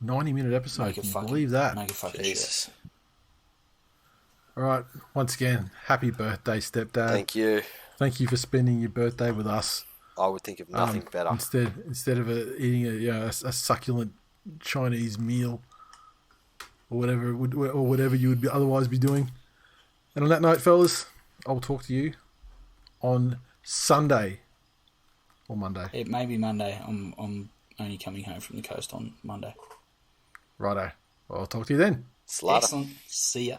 90-minute episode. Can you believe that? Make a fucking Jesus. All right. Once again, happy birthday, stepdad. Thank you. Thank you for spending your birthday with us. I would think of nothing better. Instead of eating a succulent Chinese meal or whatever you would otherwise be doing. And on that note, fellas, I will talk to you on Sunday or Monday. It may be Monday. I'm only coming home from the coast on Monday. Righto. I'll talk to you then. Slaughter. Excellent. See ya.